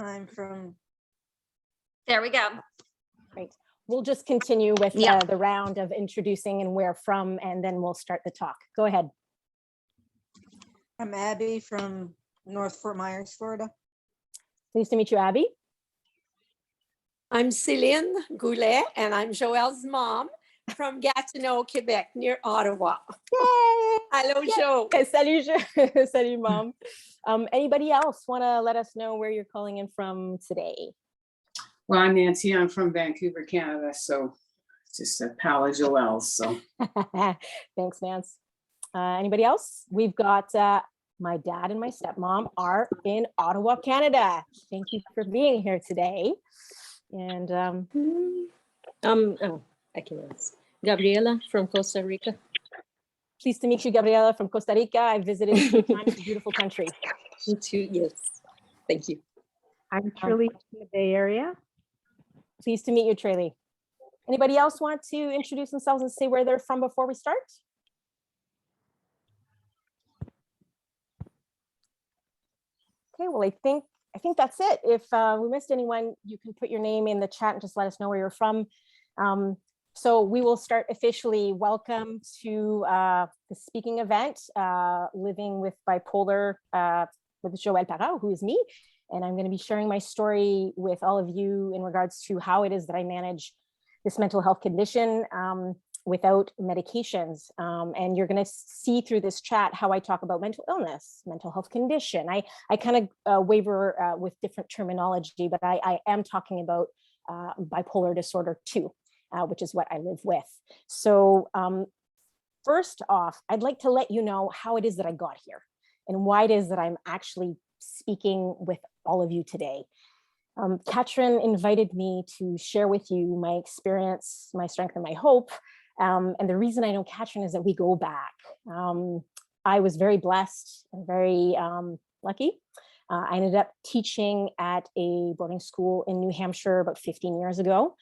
I'm from. There we go. Great. We'll just continue with the round of introducing and where from, and then we'll start the talk. Go ahead. I'm Abby from North Fort Myers, Florida. Pleased to meet you, Abby. I'm Céline Goulet, and I'm Joelle's mom from Gatineau, Quebec, near Ottawa. Yay! Hello, Jo. Salut, salut, mom. Anybody else want to let us know where you're calling in from today? Well, I'm Nancy. I'm from Vancouver, Canada. So just a pal of Joelle's. So thanks, Nance. Anybody else? We've got my dad and my stepmom are in Ottawa, Canada. Thank you for being here today. And I can ask. Gabriela from Costa Rica. Pleased to meet you, Gabriela from Costa Rica. I visited a few times. It's a beautiful country. Me too. Yes. Thank you. I'm Trilly from the Bay Area. Pleased to meet you, Traley. Anybody else want to introduce themselves and say where they're from before we start? Okay, well, I think that's it. If we missed anyone, you can put your name in the chat and just let us know where you're from. So we will start officially. Welcome to the speaking event, Living with Bipolar with Joelle Perras, who is me. And I'm going to be sharing my story with all of you in regards to how it is that I manage this mental health condition without medications. And you're going to see through this chat how I talk about mental illness, mental health condition. I kind of waver with different terminology, but I am talking about bipolar disorder too, which is what I live with. So first off, I'd like to let you know how it is that I got here and why it is that I'm actually speaking with all of you today. Katrin invited me to share with you my experience, my strength, and my hope. And the reason I know Katrin is that we go back. I was very blessed and very lucky. I ended up teaching at a boarding school in New Hampshire about 15 years ago.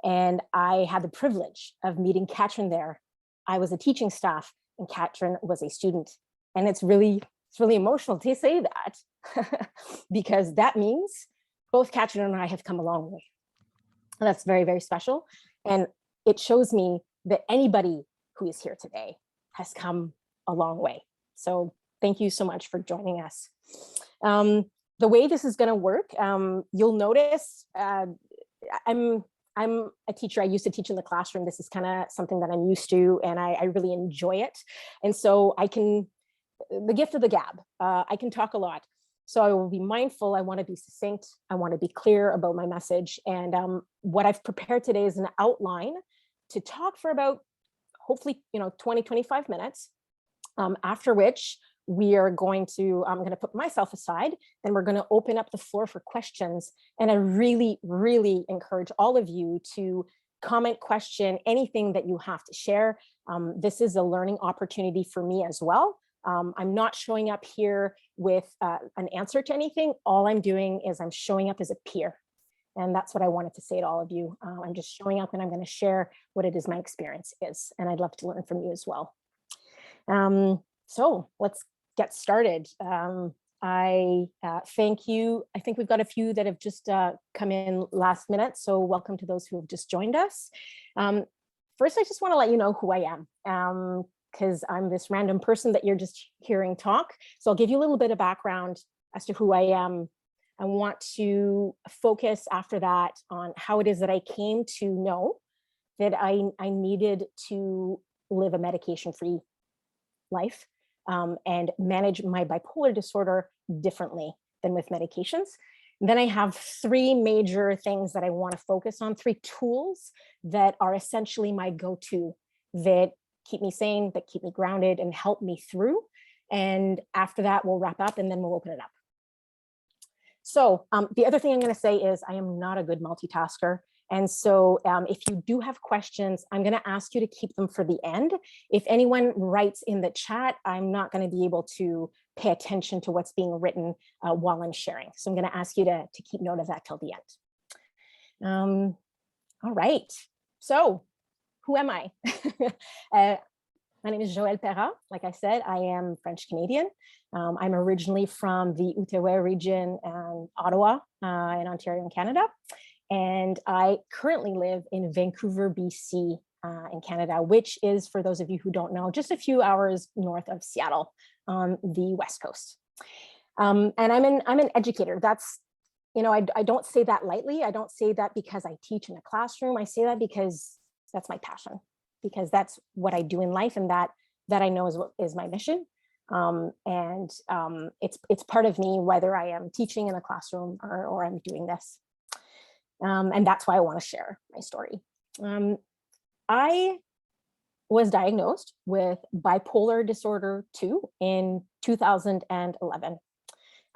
And I had the privilege of meeting Katrin there. I was a teaching staff and Katrin was a student. And it's really emotional to say that because that means both Katrin and I have come a long way. And that's very, very special. And it shows me that anybody who is here today has come a long way. So thank you so much for joining us. The way this is going to work, you'll notice I'm a teacher. I used to teach in the classroom. This is kind of something that I'm used to, and I really enjoy it. And so the gift of the gab, I can talk a lot. So I will be mindful. I want to be succinct. I want to be clear about my message. And what I've prepared today is an outline to talk for about, hopefully, 20, 25 minutes, after which we are going to, I'm going to put myself aside, and we're going to open up the floor for questions. And I really, really encourage all of you to comment, question, anything that you have to share. This is a learning opportunity for me as well. I'm not showing up here with an answer to anything. All I'm doing is I'm showing up as a peer. And that's what I wanted to say to all of you. I'm just showing up and I'm going to share what it is my experience is. And I'd love to learn from you as well. So let's get started. I thank you. I think we've got a few that have just come in last minute. So welcome to those who have just joined us. First, I just want to let you know who I am. Because I'm this random person that you're just hearing talk. So I'll give you a little bit of background as to who I am. I want to focus after that on how it is that I came to know that I needed to live a medication-free life and manage my bipolar disorder differently than with medications. And then I have three major things that I want to focus on, three tools that are essentially my go-to that keep me sane, that keep me grounded and help me through. And after that, we'll wrap up and then we'll open it up. So the other thing I'm going to say is I am not a good multitasker. And so if you do have questions, I'm going to ask you to keep them for the end. If anyone writes in the chat, I'm not going to be able to pay attention to what's being written while I'm sharing. So I'm going to ask you to keep note of that till the end. All right. So who am I? My name is Joelle Perras. Like I said, I am French Canadian. I'm originally from the Outaouais region and Ottawa in Ontario, Canada. And I currently live in Vancouver, BC in Canada, which is, for those of you who don't know, just a few hours north of Seattle on the West Coast. And I'm an educator. That's, you know, I don't say that lightly. I don't say that because I teach in a classroom. I say that because that's my passion, because that's what I do in life, and that I know is my mission. It's part of me, whether I am teaching in a classroom or I'm doing this. And that's why I want to share my story. I was diagnosed with bipolar disorder 2 in 2011.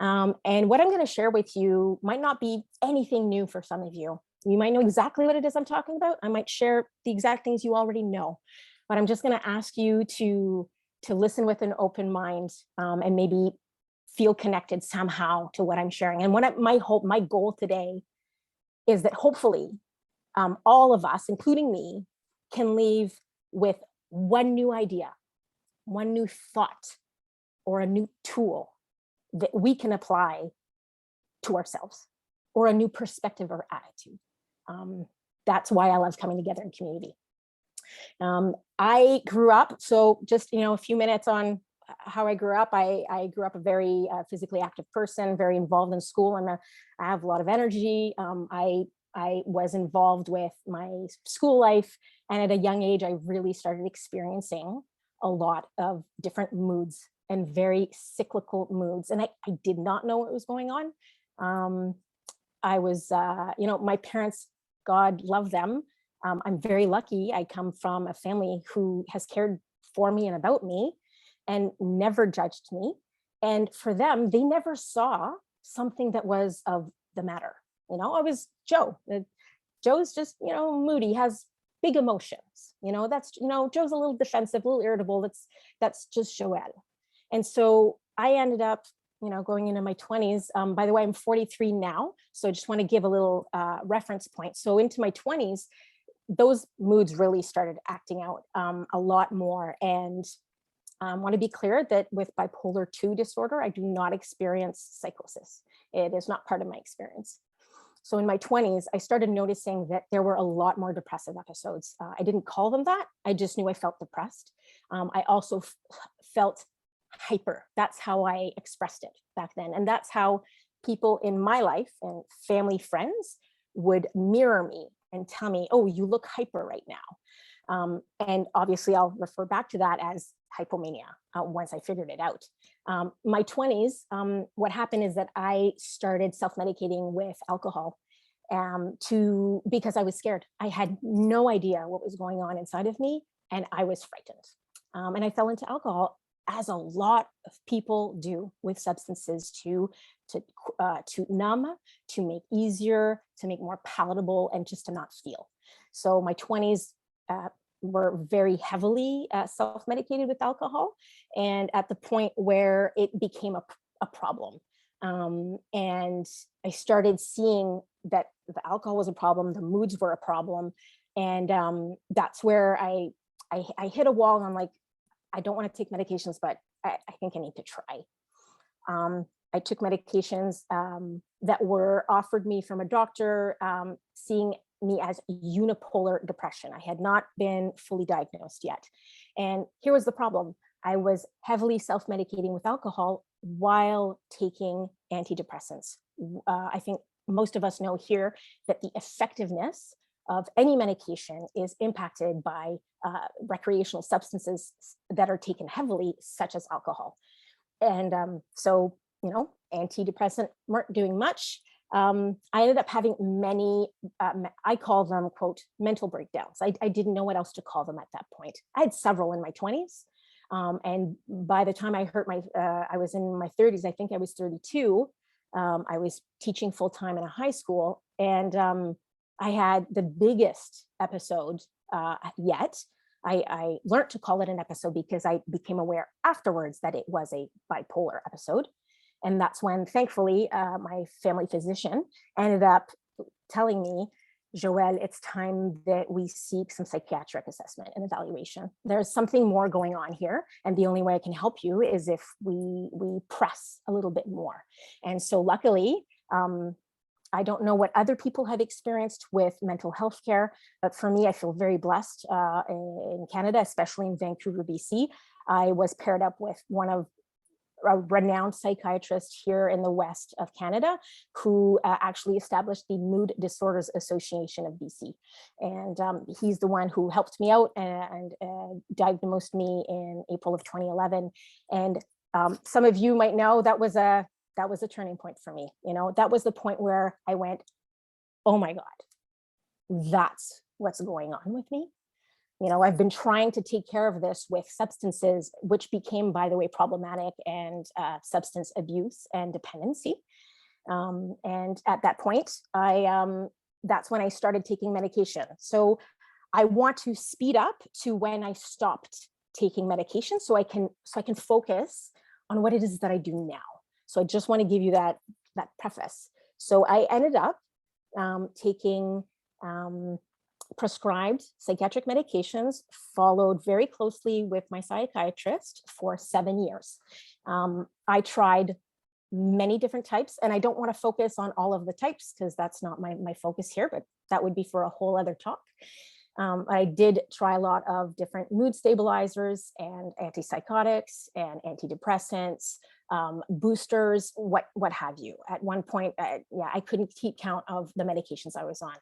And what I'm going to share with you might not be anything new for some of you. You might know exactly what it is I'm talking about. I might share the exact things you already know, but I'm just going to ask you to listen with an open mind, and maybe feel connected somehow to what I'm sharing. And my goal today is that hopefully all of us, including me, can leave with one new idea, one new thought, or a new tool that we can apply to ourselves, or a new perspective or attitude. That's why I love coming together in community. I grew up, so just, you know, a few minutes on how I grew up. I grew up a very physically active person, very involved in school. I have a lot of energy. I was involved with my school life, and at a young age, I really started experiencing a lot of different moods and very cyclical moods. And I did not know what was going on. I was, you know, my parents, God love them. I'm very lucky. I come from a family who has cared for me and about me and never judged me. And for them, they never saw something that was of the matter. You know, I was Joe. Joe's just, you know, moody, has big emotions. You know, that's, you know, Joe's a little defensive, a little irritable. That's just Joelle. And so I ended up, you know, going into my 20s. By the way, I'm 43 now. So I just want to give a little reference point. So into my 20s, those moods really started acting out a lot more. And I want to be clear that with bipolar 2 disorder, I do not experience psychosis. It is not part of my experience. So in my 20s, I started noticing that there were a lot more depressive episodes. I didn't call them that. I just knew I felt depressed. I also felt hyper. That's how I expressed it back then. And that's how people in my life and family, friends would mirror me and tell me, oh, you look hyper right now. And obviously I'll refer back to that as hypomania once I figured it out. My 20s, what happened is that I started self-medicating with alcohol because I was scared. I had no idea what was going on inside of me, and I was frightened. And I fell into alcohol, as a lot of people do with substances, to numb, to make easier, to make more palatable, and just to not feel. So my 20s were very heavily self-medicated with alcohol, and at the point where it became a problem. And I started seeing that the alcohol was a problem, the moods were a problem. And that's where I hit a wall, and I'm like, I don't want to take medications, but I think I need to try. I took medications that were offered me from a doctor, seeing me as unipolar depression. I had not been fully diagnosed yet. And here was the problem. I was heavily self-medicating with alcohol while taking antidepressants. I think most of us know here that the effectiveness of any medication is impacted by recreational substances that are taken heavily, such as alcohol. And so, you know, antidepressant weren't doing much. I ended up having many, I call them, quote, mental breakdowns. I didn't know what else to call them at that point. I had several in my 20s. And by the time I hurt I was in my 30s, I think I was 32. I was teaching full-time in a high school, and I had the biggest episode yet. I learned to call it an episode because I became aware afterwards that it was a bipolar episode. And that's when, thankfully, my family physician ended up telling me Joelle, it's time that we seek some psychiatric assessment and evaluation. There's something more going on here. And the only way I can help you is if we press a little bit more. And so luckily, I don't know what other people have experienced with mental health care, but for me, I feel very blessed in Canada, especially in Vancouver, BC. I was paired up with one of a renowned psychiatrist here in the west of Canada who actually established the Mood Disorders Association of BC. And he's the one who helped me out and diagnosed me in April of 2011. And some of you might know that was a turning point for me. You know, that was the point where I went, oh my God, that's what's going on with me. You know, I've been trying to take care of this with substances, which became, by the way, problematic, and substance abuse and dependency. And at that point, that's when I started taking medication. So I want to speed up to when I stopped taking medication so I can focus on what it is that I do now. So I just want to give you that preface. So I ended up taking prescribed psychiatric medications, followed very closely with my psychiatrist for 7 years. I tried many different types, and I don't want to focus on all of the types because that's not my focus here, but that would be for a whole other talk. I did try a lot of different mood stabilizers and antipsychotics and antidepressants, boosters, what have you. At one point, I couldn't keep count of the medications I was on.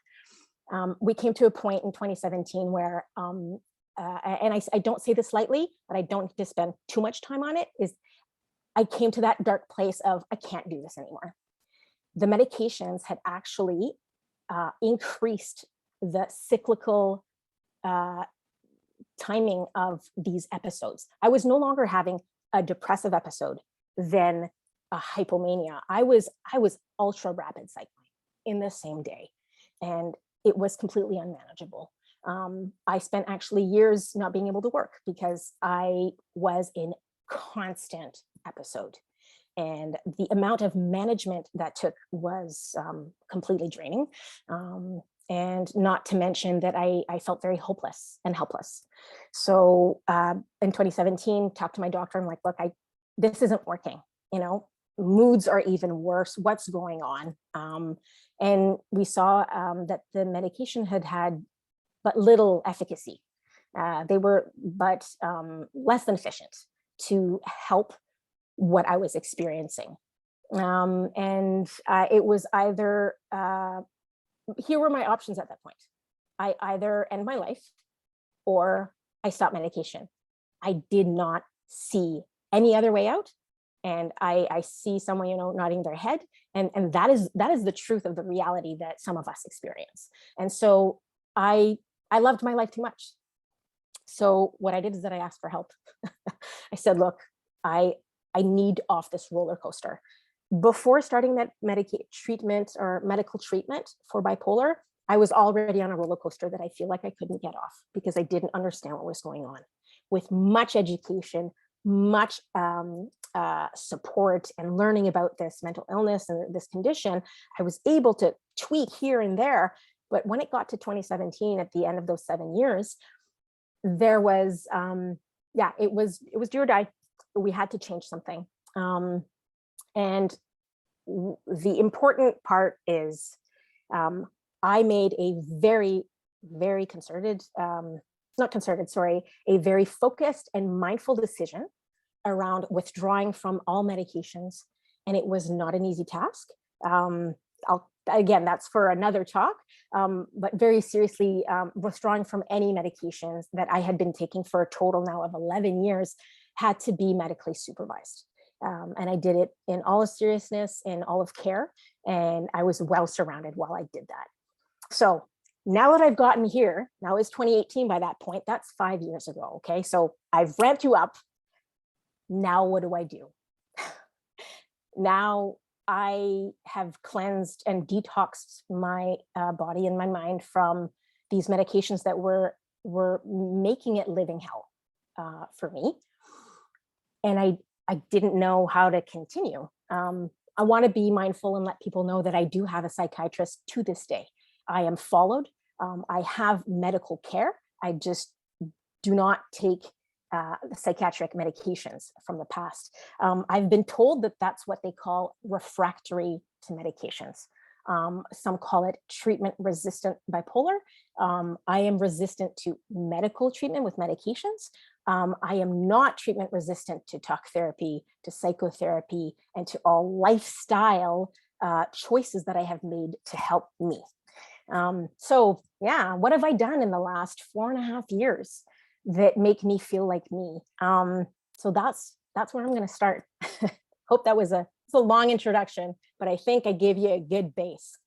We came to a point in 2017 where, and I don't say this lightly, but I don't need to spend too much time on it, is I came to that dark place of, I can't do this anymore. The medications had actually increased the cyclical timing of these episodes. I was no longer having a depressive episode, then a hypomania. I was ultra rapid cycling in the same day. And it was completely unmanageable. I spent actually years not being able to work because I was in constant episode. And the amount of management that took was completely draining. And not to mention that I felt very hopeless and helpless. So in 2017, talked to my doctor. I'm like, look, this isn't working. You know, moods are even worse. What's going on? And we saw that the medication had but little efficacy. They were but less than efficient to help what I was experiencing. And it was either, here were my options at that point. I either end my life or I stop medication. I did not see any other way out. And I see someone, you know, nodding their head. And that is the truth of the reality that some of us experience. And so I loved my life too much. So what I did is that I asked for help. I said, look, I need off this roller coaster. Before starting that medical treatment for bipolar, I was already on a roller coaster that I feel like I couldn't get off because I didn't understand what was going on. With much education, much support and learning about this mental illness and this condition, I was able to tweak here and there. But when it got to 2017, at the end of those 7 years, there was, it was do or die. We had to change something. And the important part is I made a very, very a very focused and mindful decision around withdrawing from all medications. And it was not an easy task. Again, that's for another talk, but very seriously, withdrawing from any medications that I had been taking for a total now of 11 years had to be medically supervised. And I did it in all of seriousness, in all of care, and I was well surrounded while I did that. So now that I've gotten here, now it's 2018 by that point, that's 5 years ago, okay? So I've ramped you up. Now what do I do? Now I have cleansed and detoxed my body and my mind from these medications that were making it living hell for me. And I didn't know how to continue. I want to be mindful and let people know that I do have a psychiatrist to this day. I am followed. I have medical care. I just do not take psychiatric medications from the past. I've been told that that's what they call refractory to medications. Some call it treatment resistant bipolar. I am resistant to medical treatment with medications. I am not treatment resistant to talk therapy, to psychotherapy, and to all lifestyle choices that I have made to help me. So yeah, what have I done in the last 4.5 years that make me feel like me? So that's where I'm going to start. Hope that was a long introduction, but I think I gave you a good base.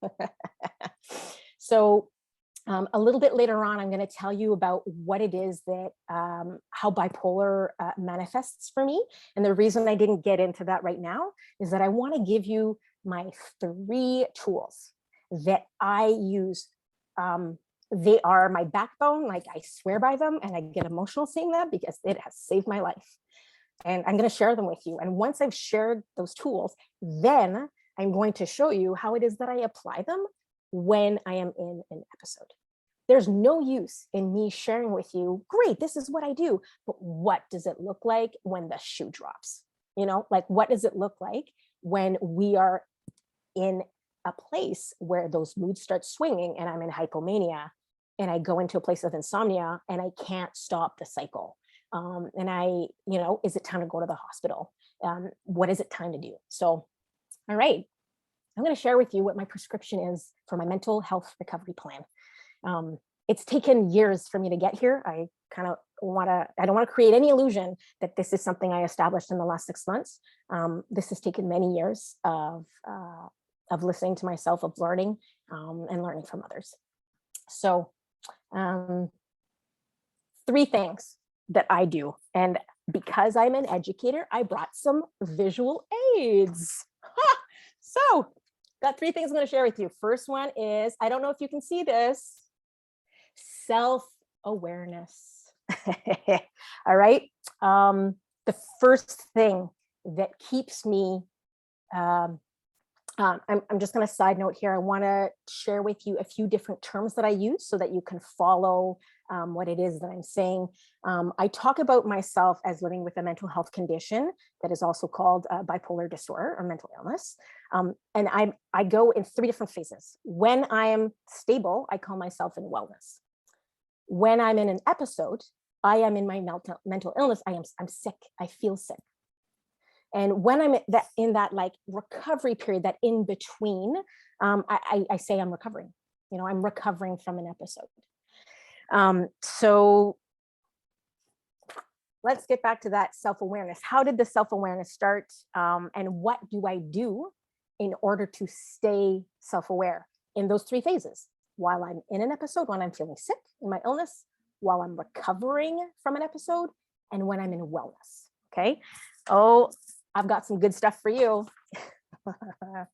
So a little bit later on, I'm going to tell you about what it is that, how bipolar manifests for me. And the reason I didn't get into that right now is that I want to give you my 3 tools that I use. They are my backbone. Like, I swear by them, and I get emotional seeing them because it has saved my life. And I'm going to share them with you. And once I've shared those tools, then I'm going to show you how it is that I apply them when I am in an episode. There's no use in me sharing with you, great, this is what I do, but what does it look like when the shoe drops? You know, like, what does it look like when we are in a place where those moods start swinging and I'm in hypomania and I go into a place of insomnia and I can't stop the cycle? And is it time to go to the hospital? What is it time to do? So, all right, I'm going to share with you what my prescription is for my mental health recovery plan. It's taken years for me to get here. I don't want to create any illusion that this is something I established in the last 6 months. This has taken many years of listening to myself, of learning, and learning from others. So 3 things that I do. And because I'm an educator, I brought some visual aids. So got 3 things I'm going to share with you. First one is, I don't know if you can see this, self-awareness. All right. The first thing that keeps me, I'm just going to side note here. I want to share with you a few different terms that I use so that you can follow what it is that I'm saying. I talk about myself as living with a mental health condition that is also called bipolar disorder or mental illness. And I go in 3 different phases. When I am stable, I call myself in wellness. When I'm in an episode, I am in my mental illness. I'm sick. I feel sick. And when I'm in that like recovery period, that in between, I say I'm recovering. I'm recovering from an episode. So let's get back to that self-awareness. How did the self-awareness start? And what do I do in order to stay self-aware in those 3 phases? While I'm in an episode, when I'm feeling sick in my illness, while I'm recovering from an episode, and when I'm in wellness. Okay. Oh, I've got some good stuff for you. The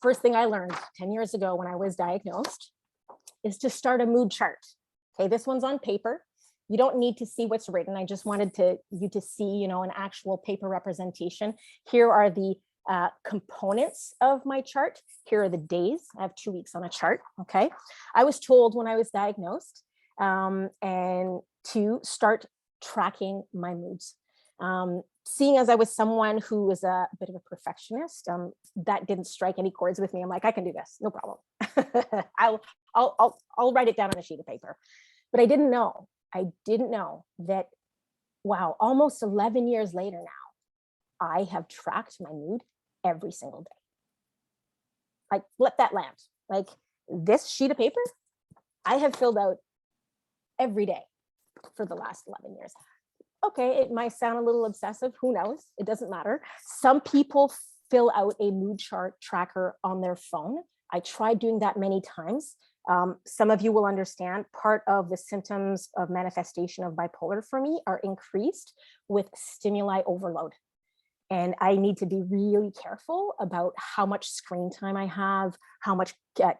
first thing I learned 10 years ago when I was diagnosed is to start a mood chart. Okay, this one's on paper. You don't need to see what's written. I just wanted you to see, an actual paper representation. Here are the components of my chart. Here are the days. I have 2 weeks on a chart. Okay, I was told when I was diagnosed and to start tracking my moods. Seeing as I was someone who was a bit of a perfectionist, that didn't strike any chords with me. I'm like, I can do this, no problem. I'll write it down on a sheet of paper. But I didn't know that, wow, almost 11 years later now, I have tracked my mood every single day. Like, let that land. Like, this sheet of paper, I have filled out every day for the last 11 years. Okay, it might sound a little obsessive. Who knows? It doesn't matter. Some people fill out a mood chart tracker on their phone. I tried doing that many times. Some of you will understand part of the symptoms of manifestation of bipolar for me are increased with stimuli overload. And I need to be really careful about how much screen time I have, how much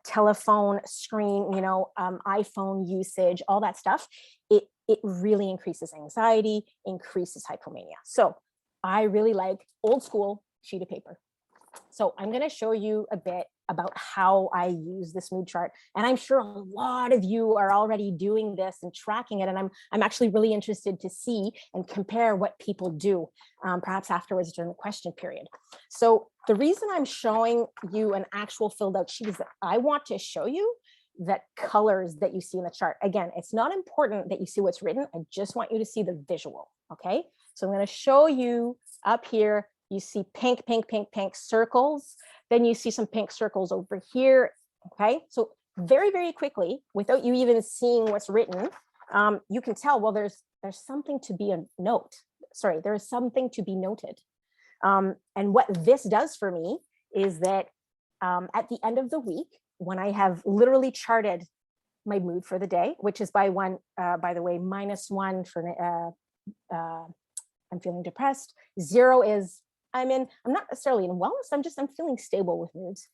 telephone screen, iPhone usage, all that stuff. It really increases anxiety, increases hypomania. So I really like old school sheet of paper. So I'm going to show you a bit about how I use this mood chart. And I'm sure a lot of you are already doing this and tracking it. And I'm actually really interested to see and compare what people do, perhaps afterwards during the question period. So the reason I'm showing you an actual filled out sheet is that I want to show you that colors that you see in the chart. Again, it's not important that you see what's written. I just want you to see the visual, okay? So I'm going to show you up here, you see pink, pink, pink, pink circles. Then you see some pink circles over here, okay? So very, very quickly, without you even seeing what's written, you can tell, well, there's something to be a note. Sorry, there's something to be noted. And what this does for me is that at the end of the week, when I have literally charted my mood for the day, which is by the way, -1 for I'm feeling depressed. 0 is I'm not necessarily in wellness. I'm feeling stable with moods.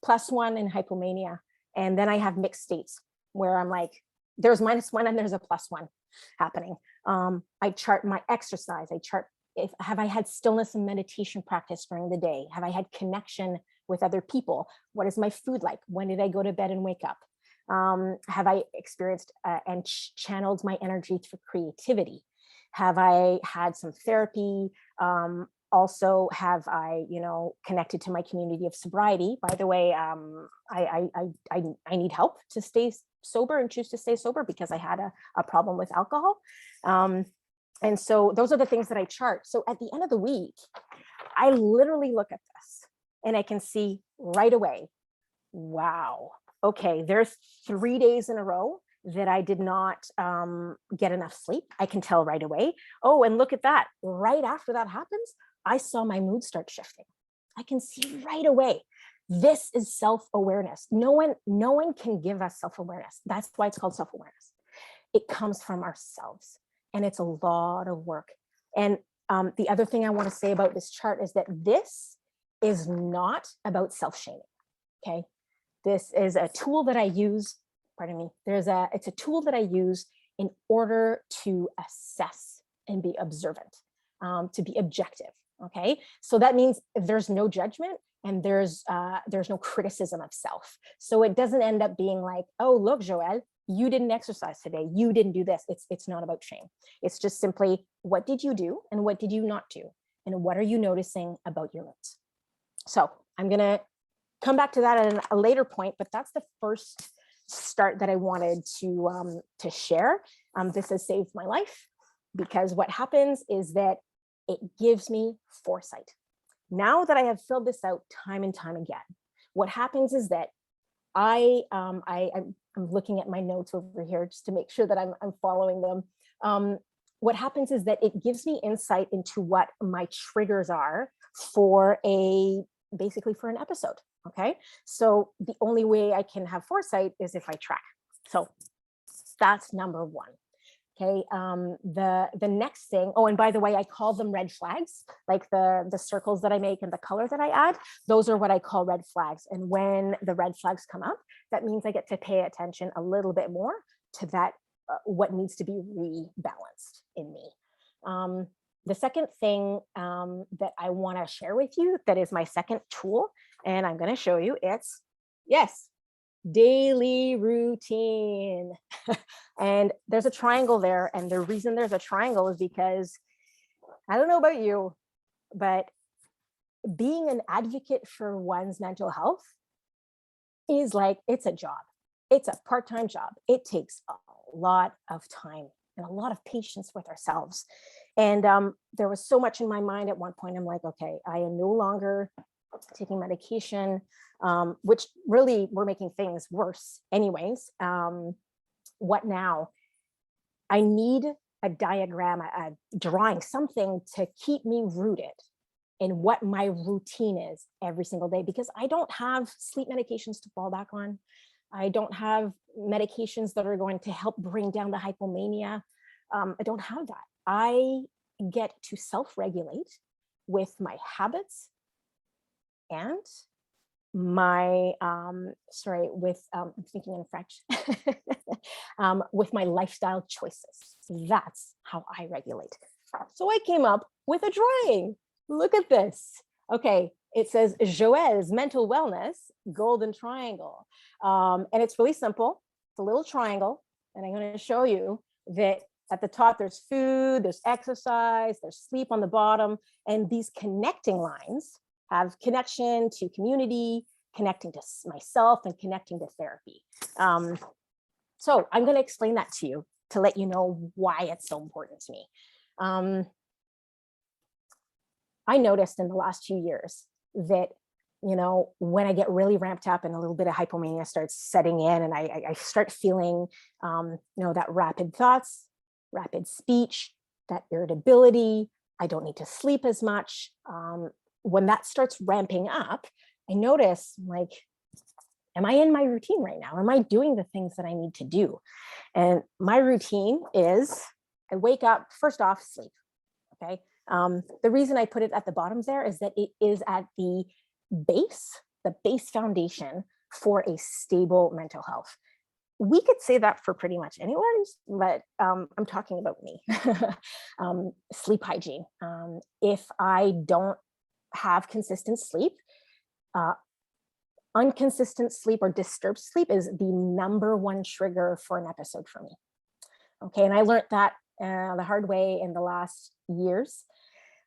+1 in hypomania. And then I have mixed states where I'm like, there's -1 and there's a +1 happening. I chart my exercise. I chart have I had stillness and meditation practice during the day? Have I had connection with other people? What is my food like? When did I go to bed and wake up? Have I experienced and channeled my energy through creativity? Have I had some therapy? Also, have I, connected to my community of sobriety? By the way, I need help to stay sober and choose to stay sober because I had a problem with alcohol. And so those are the things that I chart. So at the end of the week, I literally look at this and I can see right away, wow, okay, there's 3 days in a row that I did not get enough sleep. I can tell right away. Oh, and look at that. Right after that happens, I saw my mood start shifting. I can see right away. This is self-awareness. No one can give us self-awareness. That's why it's called self-awareness. It comes from ourselves, and it's a lot of work. And the other thing I want to say about this chart is that this is not about self-shaming. Okay, this is a tool that I use. Pardon me. It's a tool that I use in order to assess and be observant, to be objective. Okay, so that means there's no judgment and there's no criticism of self. So it doesn't end up being like, oh, look, Joelle, you didn't exercise today. You didn't do this. It's not about shame. It's just simply, what did you do and what did you not do? And what are you noticing about your moods? So I'm going to come back to that at a later point, but that's the first start that I wanted to share. This has saved my life because what happens is that it gives me foresight. Now that I have filled this out time and time again, what happens is that I'm looking at my notes over here just to make sure that I'm following them. What happens is that it gives me insight into what my triggers are for basically for an episode. Okay, so the only way I can have foresight is if I track. So that's number one. Okay, the next thing, oh, and by the way, I call them red flags, like the circles that I make and the color that I add, those are what I call red flags. And when the red flags come up, that means I get to pay attention a little bit more to that, what needs to be rebalanced in me. The second thing that I want to share with you, that is my second tool, and I'm going to show you, it's, yes, daily routine. And there's a triangle there. And the reason there's a triangle is because, I don't know about you, but being an advocate for one's mental health is like, it's a job. It's a part-time job. It takes a lot of time and a lot of patience with ourselves. And there was so much in my mind at one point. I'm like, okay, I am no longer taking medication, which really were making things worse anyways. What now? I need a diagram, a drawing, something to keep me rooted in what my routine is every single day, because I don't have sleep medications to fall back on. I don't have medications that are going to help bring down the hypomania. I don't have that. I get to self-regulate with my habits and my, I'm thinking in French, with my lifestyle choices. That's how I regulate. So I came up with a drawing. Look at this. Okay, it says Joelle's Mental Wellness Golden Triangle. And it's really simple. It's a little triangle. And I'm going to show you that at the top, there's food, there's exercise, there's sleep on the bottom. And these connecting lines have connection to community, connecting to myself, and connecting to therapy. So I'm going to explain that to you to let you know why it's so important to me. I noticed in the last few years that, you know, when I get really ramped up and a little bit of hypomania starts setting in, and I start feeling, you know, that rapid thoughts, rapid speech, that irritability, I don't need to sleep as much. When that starts ramping up, I notice, like, am I in my routine right now? Am I doing the things that I need to do? And my routine is I wake up, first off, sleep. Okay. The reason I put it at the bottom there is that it is at the base foundation for a stable mental health. We could say that for pretty much anyone, but I'm talking about me. Sleep hygiene. If I don't have consistent sleep, inconsistent sleep or disturbed sleep is the #1 trigger for an episode for me. Okay, and I learned that the hard way in the last years.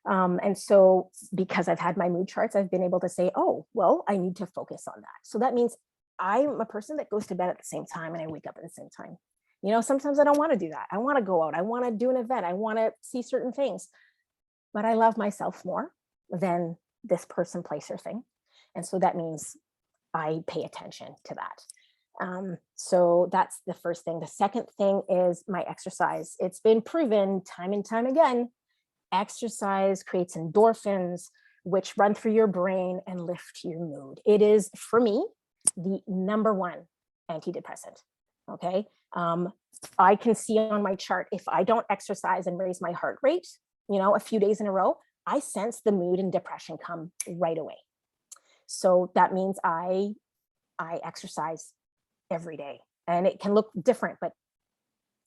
And so because I've had my mood charts, I've been able to say, oh, well, I need to focus on that. So that means I'm a person that goes to bed at the same time and I wake up at the same time. You know, sometimes I don't want to do that. I want to go out. I want to do an event. I want to see certain things. But I love myself more than this person, place, or thing. And so that means I pay attention to that. So that's the first thing. The second thing is my exercise. It's been proven time and time again, exercise creates endorphins, which run through your brain and lift your mood. It is, for me, the #1 antidepressant. Okay. I can see on my chart, if I don't exercise and raise my heart rate, you know, a few days in a row, I sense the mood and depression come right away. So that means I exercise every day, and it can look different, but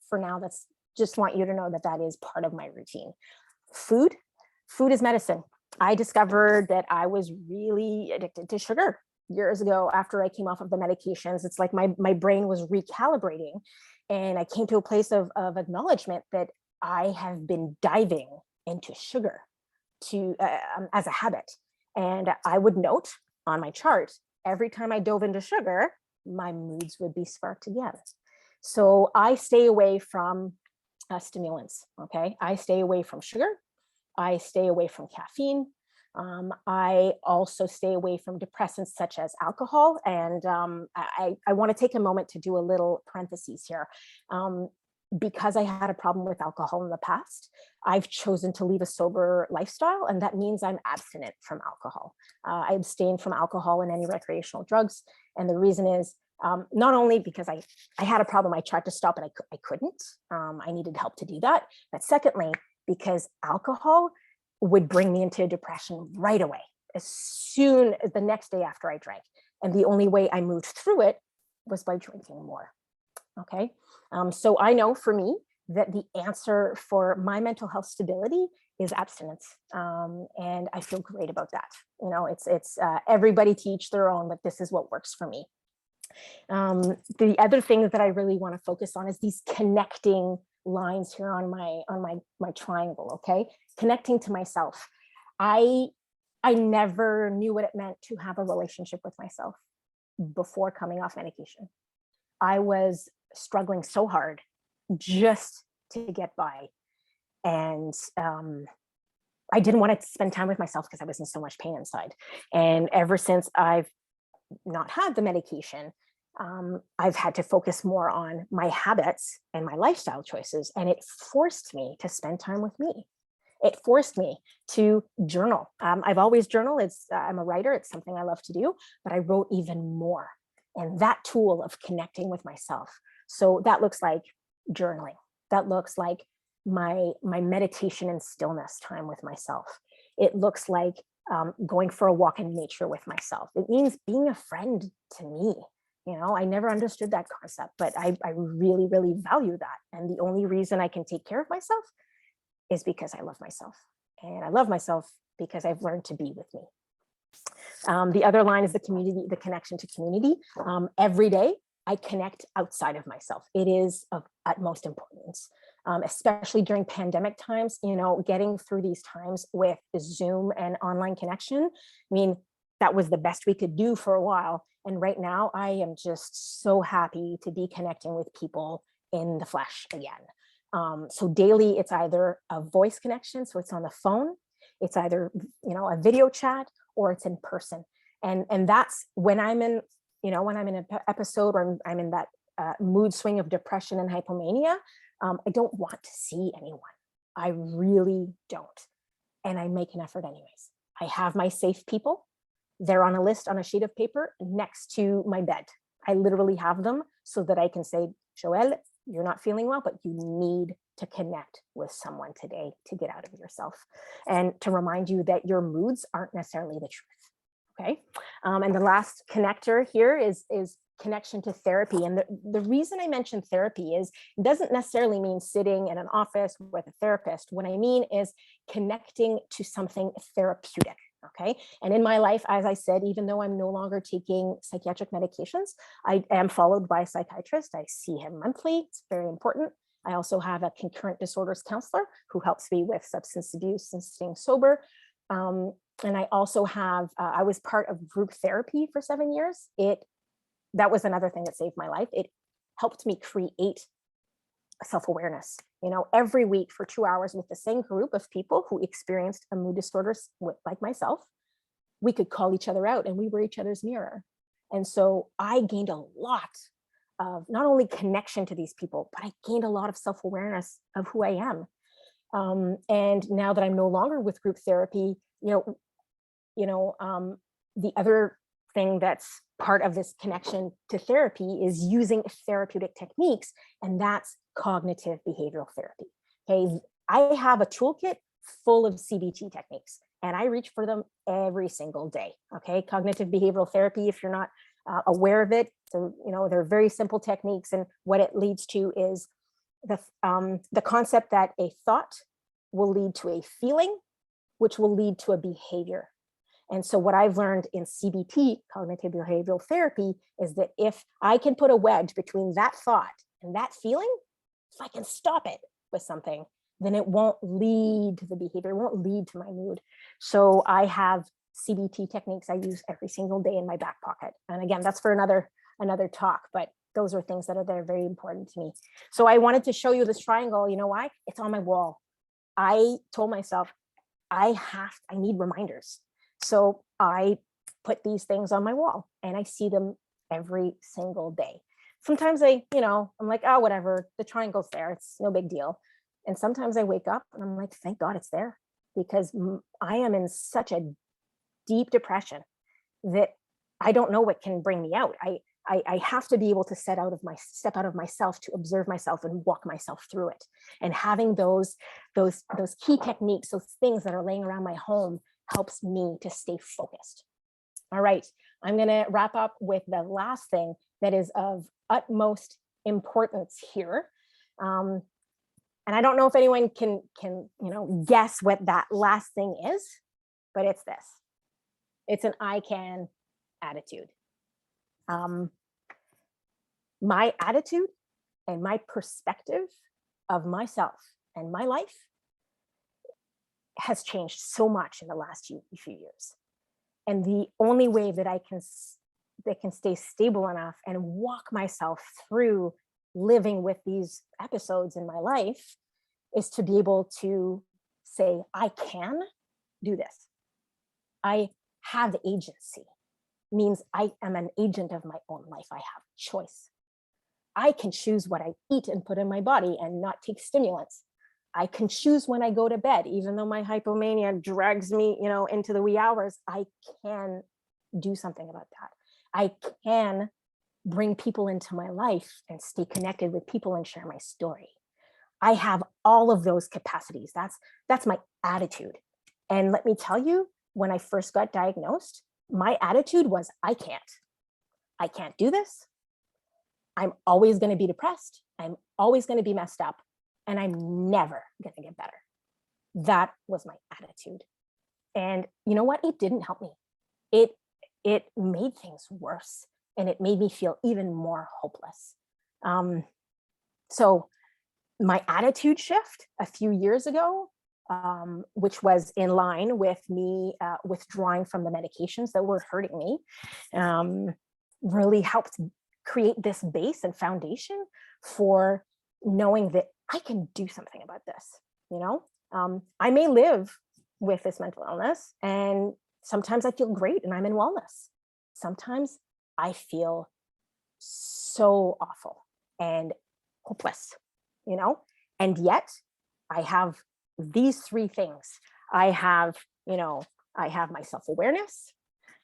for now, that's just want you to know that that is part of my routine. Food is medicine. I discovered that I was really addicted to sugar years ago after I came off of the medications. It's like my brain was recalibrating, and I came to a place of acknowledgement that I have been diving into sugar as a habit. And I would note on my chart, every time I dove into sugar, my moods would be sparked again. So I stay away from stimulants. Okay. I stay away from sugar. I stay away from caffeine. I also stay away from depressants such as alcohol. And I want to take a moment to do a little parentheses here. Because I had a problem with alcohol in the past, I've chosen to leave a sober lifestyle, and that means I'm abstinent from alcohol. I abstain from alcohol and any recreational drugs. And the reason is not only because I had a problem, I tried to stop and I couldn't. I needed help to do that. But secondly, because alcohol would bring me into depression right away, as soon as the next day after I drank. And the only way I moved through it was by drinking more. Okay. So I know for me that the answer for my mental health stability is abstinence. And I feel great about that. You know, it's everybody to each their own, but this is what works for me. The other thing that I really want to focus on is these connecting lines here on my triangle. Okay. Connecting to myself. I never knew what it meant to have a relationship with myself before coming off medication. I was struggling so hard just to get by. And I didn't want to spend time with myself because I was in so much pain inside. And ever since I've not had the medication, I've had to focus more on my habits and my lifestyle choices. And it forced me to spend time with me. It forced me to journal. I've always journaled. I'm a writer. It's something I love to do, but I wrote even more. And that tool of connecting with myself. So that looks like journaling. That looks like my meditation and stillness time with myself. It looks like going for a walk in nature with myself. It means being a friend to me. You know, I never understood that concept, but I really, really value that. And the only reason I can take care of myself is because I love myself. And I love myself because I've learned to be with me. The other line is the community, the connection to community. Every day I connect outside of myself. It is of utmost importance, especially during pandemic times, you know, getting through these times with Zoom and online connection. I mean, that was the best we could do for a while. And right now I am just so happy to be connecting with people in the flesh again. So daily it's either a voice connection, so it's on the phone, it's either, you know, a video chat, or it's in person. And that's when I'm in, you know, when I'm in an episode or I'm in that mood swing of depression and hypomania, I don't want to see anyone. I really don't. And I make an effort anyways. I have my safe people. They're on a list on a sheet of paper next to my bed. I literally have them so that I can say, Joelle, you're not feeling well, but you need to connect with someone today to get out of yourself and to remind you that your moods aren't necessarily the truth. Okay. And the last connector here is connection to therapy. And the reason I mention therapy is it doesn't necessarily mean sitting in an office with a therapist. What I mean is connecting to something therapeutic. Okay. And in my life, as I said, even though I'm no longer taking psychiatric medications, I am followed by a psychiatrist. I see him monthly. It's very important. I also have a concurrent disorders counselor who helps me with substance abuse and staying sober. And I also have, I was part of group therapy for 7 years. That was another thing that saved my life. It helped me create self-awareness, you know, every week for 2 hours with the same group of people who experienced a mood disorder like myself. We could call each other out and we were each other's mirror. And so I gained a lot of not only connection to these people, but I gained a lot of self-awareness of who I am. And now that I'm no longer with group therapy, the other thing that's part of this connection to therapy is using therapeutic techniques, and that's cognitive behavioral therapy. Okay, I have a toolkit full of CBT techniques, and I reach for them every single day. Okay, cognitive behavioral therapy, if you're not aware of it, so they're very simple techniques, and what it leads to is the concept that a thought will lead to a feeling, which will lead to a behavior. And so what I've learned in CBT, cognitive behavioral therapy, is that if I can put a wedge between that thought and that feeling, if I can stop it with something, then it won't lead to the behavior, it won't lead to my mood. So I have CBT techniques I use every single day in my back pocket. And again, that's for another talk, but those are things that are very important to me. So I wanted to show you this triangle. You know why? It's on my wall. I told myself, I need reminders. So I put these things on my wall and I see them every single day. Sometimes I'm like, oh, whatever, the triangle's there, it's no big deal. And sometimes I wake up and I'm like, thank God it's there, because I am in such a deep depression that I don't know what can bring me out. I have to be able to step out of myself to observe myself and walk myself through it. And having those key techniques, those things that are laying around my home, helps me to stay focused. All right, I'm gonna wrap up with the last thing that is of utmost importance here. And I don't know if anyone can guess what that last thing is, but it's this. It's an I can attitude. My attitude and my perspective of myself and my life has changed so much in the last few years. And the only way that I can stay stable enough and walk myself through living with these episodes in my life is to be able to say, I can do this. I have agency. Means I am an agent of my own life. I have choice. I can choose what I eat and put in my body and not take stimulants. I can choose when I go to bed, even though my hypomania drags me, into the wee hours. I can do something about that. I can bring people into my life and stay connected with people and share my story. I have all of those capacities. That's my attitude. And let me tell you, when I first got diagnosed, my attitude was, I can't do this. I'm always going to be depressed. I'm always going to be messed up. And I'm never going to get better. That was my attitude. And you know what? It didn't help me. it made things worse, and it made me feel even more hopeless. So my attitude shift a few years ago, which was in line with me withdrawing from the medications that were hurting me, really helped create this base and foundation for knowing that I can do something about this. You know, I may live with this mental illness, and sometimes I feel great and I'm in wellness. Sometimes I feel so awful and hopeless, you know, and yet I have these three things. I have, you know, I have my self-awareness,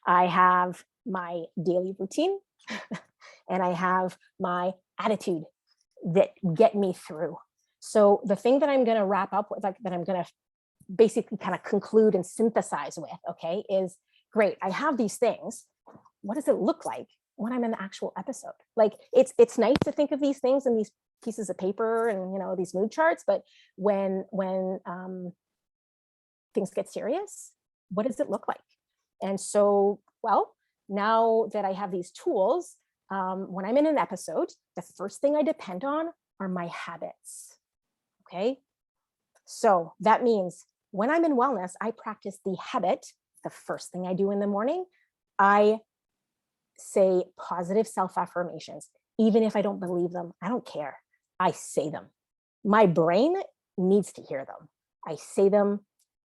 I have my daily routine, and I have my attitude that get me through. So the thing that I'm going to wrap up with, like that I'm going to basically kind of conclude and synthesize with, okay, is great. I have these things. What does it look like when I'm in the actual episode? Like it's nice to think of these things in these pieces of paper and, you know, these mood charts, but when things get serious, what does it look like? And so, well, now that I have these tools, when I'm in an episode, the first thing I depend on are my habits. Okay. So that means when I'm in wellness, I practice the habit. The first thing I do in the morning, I say positive self-affirmations. Even if I don't believe them, I don't care. I say them. My brain needs to hear them. I say them.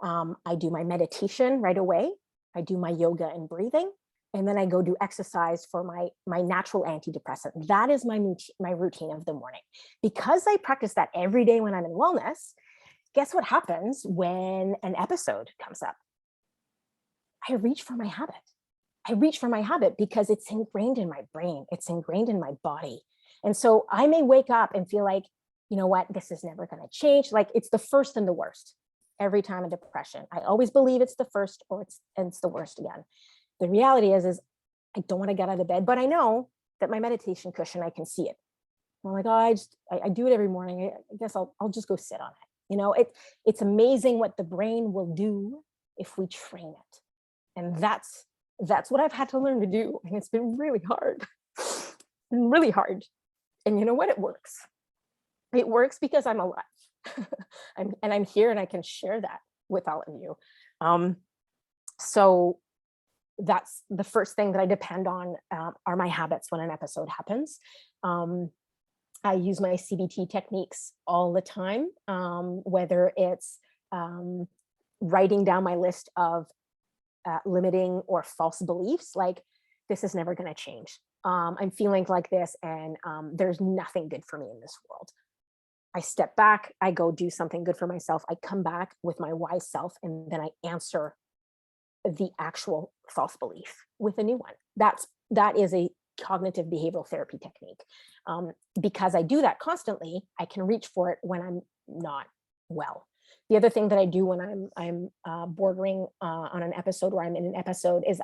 I do my meditation right away. I do my yoga and breathing. And then I go do exercise for my natural antidepressant. That is my routine of the morning. Because I practice that every day when I'm in wellness, guess what happens when an episode comes up? I reach for my habit. I reach for my habit because it's ingrained in my brain. It's ingrained in my body. And so I may wake up and feel like, you know what, this is never going to change. Like it's the first and the worst every time in depression. I always believe it's the first or it's the worst again. The reality is I don't want to get out of bed, but I know that my meditation cushion, I can see it. I'm like, oh, I do it every morning. I guess I'll just go sit on it. You know, it's amazing what the brain will do if we train it. And that's what I've had to learn to do. And it's been really hard, really hard. And you know what? It works. It works because I'm alive. I'm here and I can share that with all of you. So that's the first thing that I depend on are my habits when an episode happens. I use my CBT techniques all the time, whether it's writing down my list of limiting or false beliefs, like this is never going to change. I'm feeling like this and there's nothing good for me in this world. I step back, I go do something good for myself. I come back with my wise self and then I answer the actual false belief with a new one. That is a cognitive behavioral therapy technique. Because I do that constantly, I can reach for it when I'm not well. The other thing that I do when I'm bordering on an episode, or I'm in an episode, is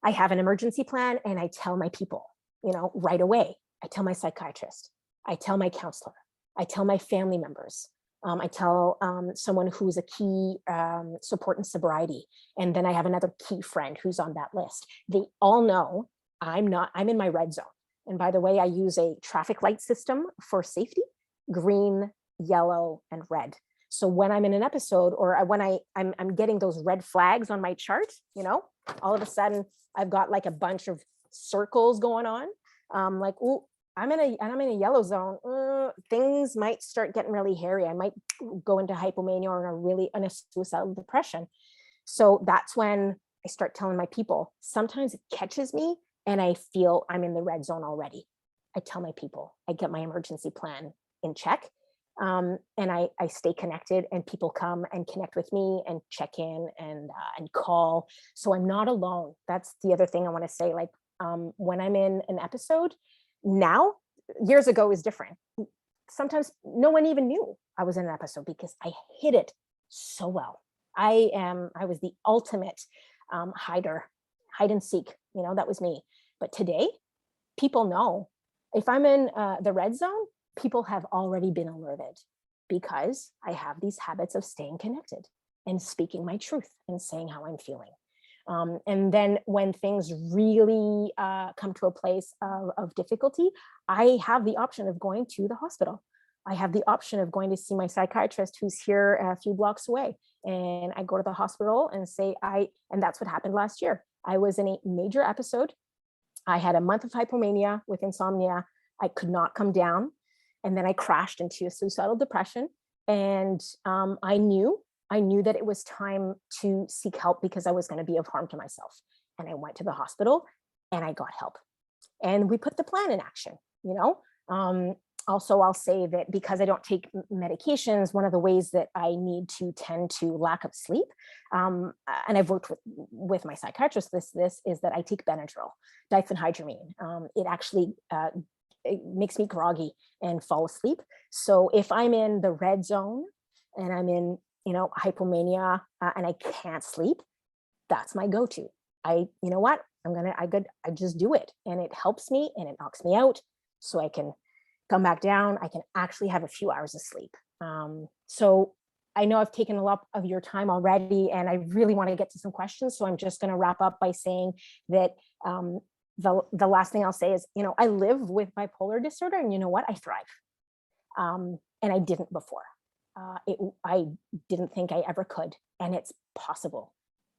I have an emergency plan and I tell my people, you know, right away. I tell my psychiatrist, I tell my counselor, I tell my family members, I tell someone who's a key support in sobriety. And then I have another key friend who's on that list. They all know I'm in my red zone. And by the way, I use a traffic light system for safety: green, yellow, and red. So when I'm in an episode, or when I'm getting those red flags on my chart, you know, all of a sudden I've got like a bunch of circles going on. Like, oh, I'm in a yellow zone. Things might start getting really hairy. I might go into hypomania or in a suicidal depression. So that's when I start telling my people. Sometimes it catches me and I feel I'm in the red zone already. I tell my people, I get my emergency plan in check. And I stay connected, and people come and connect with me and check in and call. So I'm not alone. That's the other thing I want to say. Like when I'm in an episode now, years ago is different. Sometimes no one even knew I was in an episode because I hid it so well. I was the ultimate hider, hide and seek. You know, that was me. But today, people know. If I'm in the red zone, people have already been alerted because I have these habits of staying connected and speaking my truth and saying how I'm feeling. And then when things really come to a place of difficulty, I have the option of going to the hospital. I have the option of going to see my psychiatrist who's here a few blocks away. And I go to the hospital and say, and that's what happened last year. I was in a major episode. I had a month of hypomania with insomnia. I could not come down. And then I crashed into a suicidal depression. And I knew that it was time to seek help because I was going to be of harm to myself. And I went to the hospital and I got help. And we put the plan in action, you know. Also, I'll say that because I don't take medications, one of the ways that I need to tend to lack of sleep, and I've worked with my psychiatrist, this is that I take Benadryl, diphenhydramine. It actually it makes me groggy and fall asleep. So if I'm in the red zone and I'm in, you know, hypomania and I can't sleep, that's my go-to. You know what, I just do it, and it helps me and it knocks me out, so I can come back down. I can actually have a few hours of sleep. So I know I've taken a lot of your time already, and I really want to get to some questions. So I'm just going to wrap up by saying that the last thing I'll say is, you know, I live with bipolar disorder, and you know what, I thrive. And I didn't before. I didn't think I ever could, and it's possible.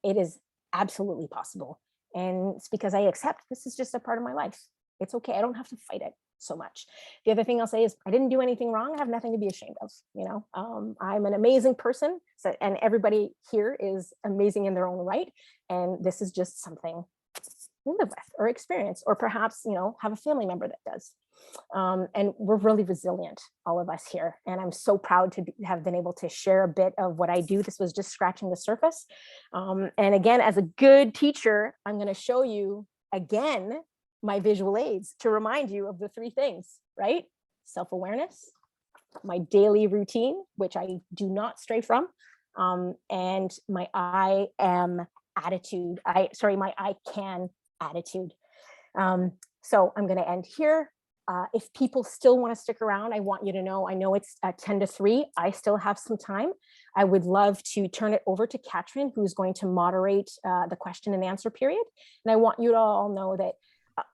It is absolutely possible. And it's because I accept this is just a part of my life. It's okay. I don't have to fight it so much. The other thing I'll say is I didn't do anything wrong. I have nothing to be ashamed of. You know, I'm an amazing person. So, and everybody here is amazing in their own right. And this is just something we live with or experience, or perhaps, you know, have a family member that does. And we're really resilient, all of us here. And I'm so proud to have been able to share a bit of what I do. This was just scratching the surface. And again, as a good teacher, I'm going to show you again my visual aids to remind you of the three things, right? Self-awareness, my daily routine, which I do not stray from, and my I am attitude. My I can attitude. So I'm going to end here. If people still want to stick around, I want you to know, I know it's 10 to 3. I still have some time. I would love to turn it over to Katrin, who's going to moderate the question and answer period. And I want you to all know that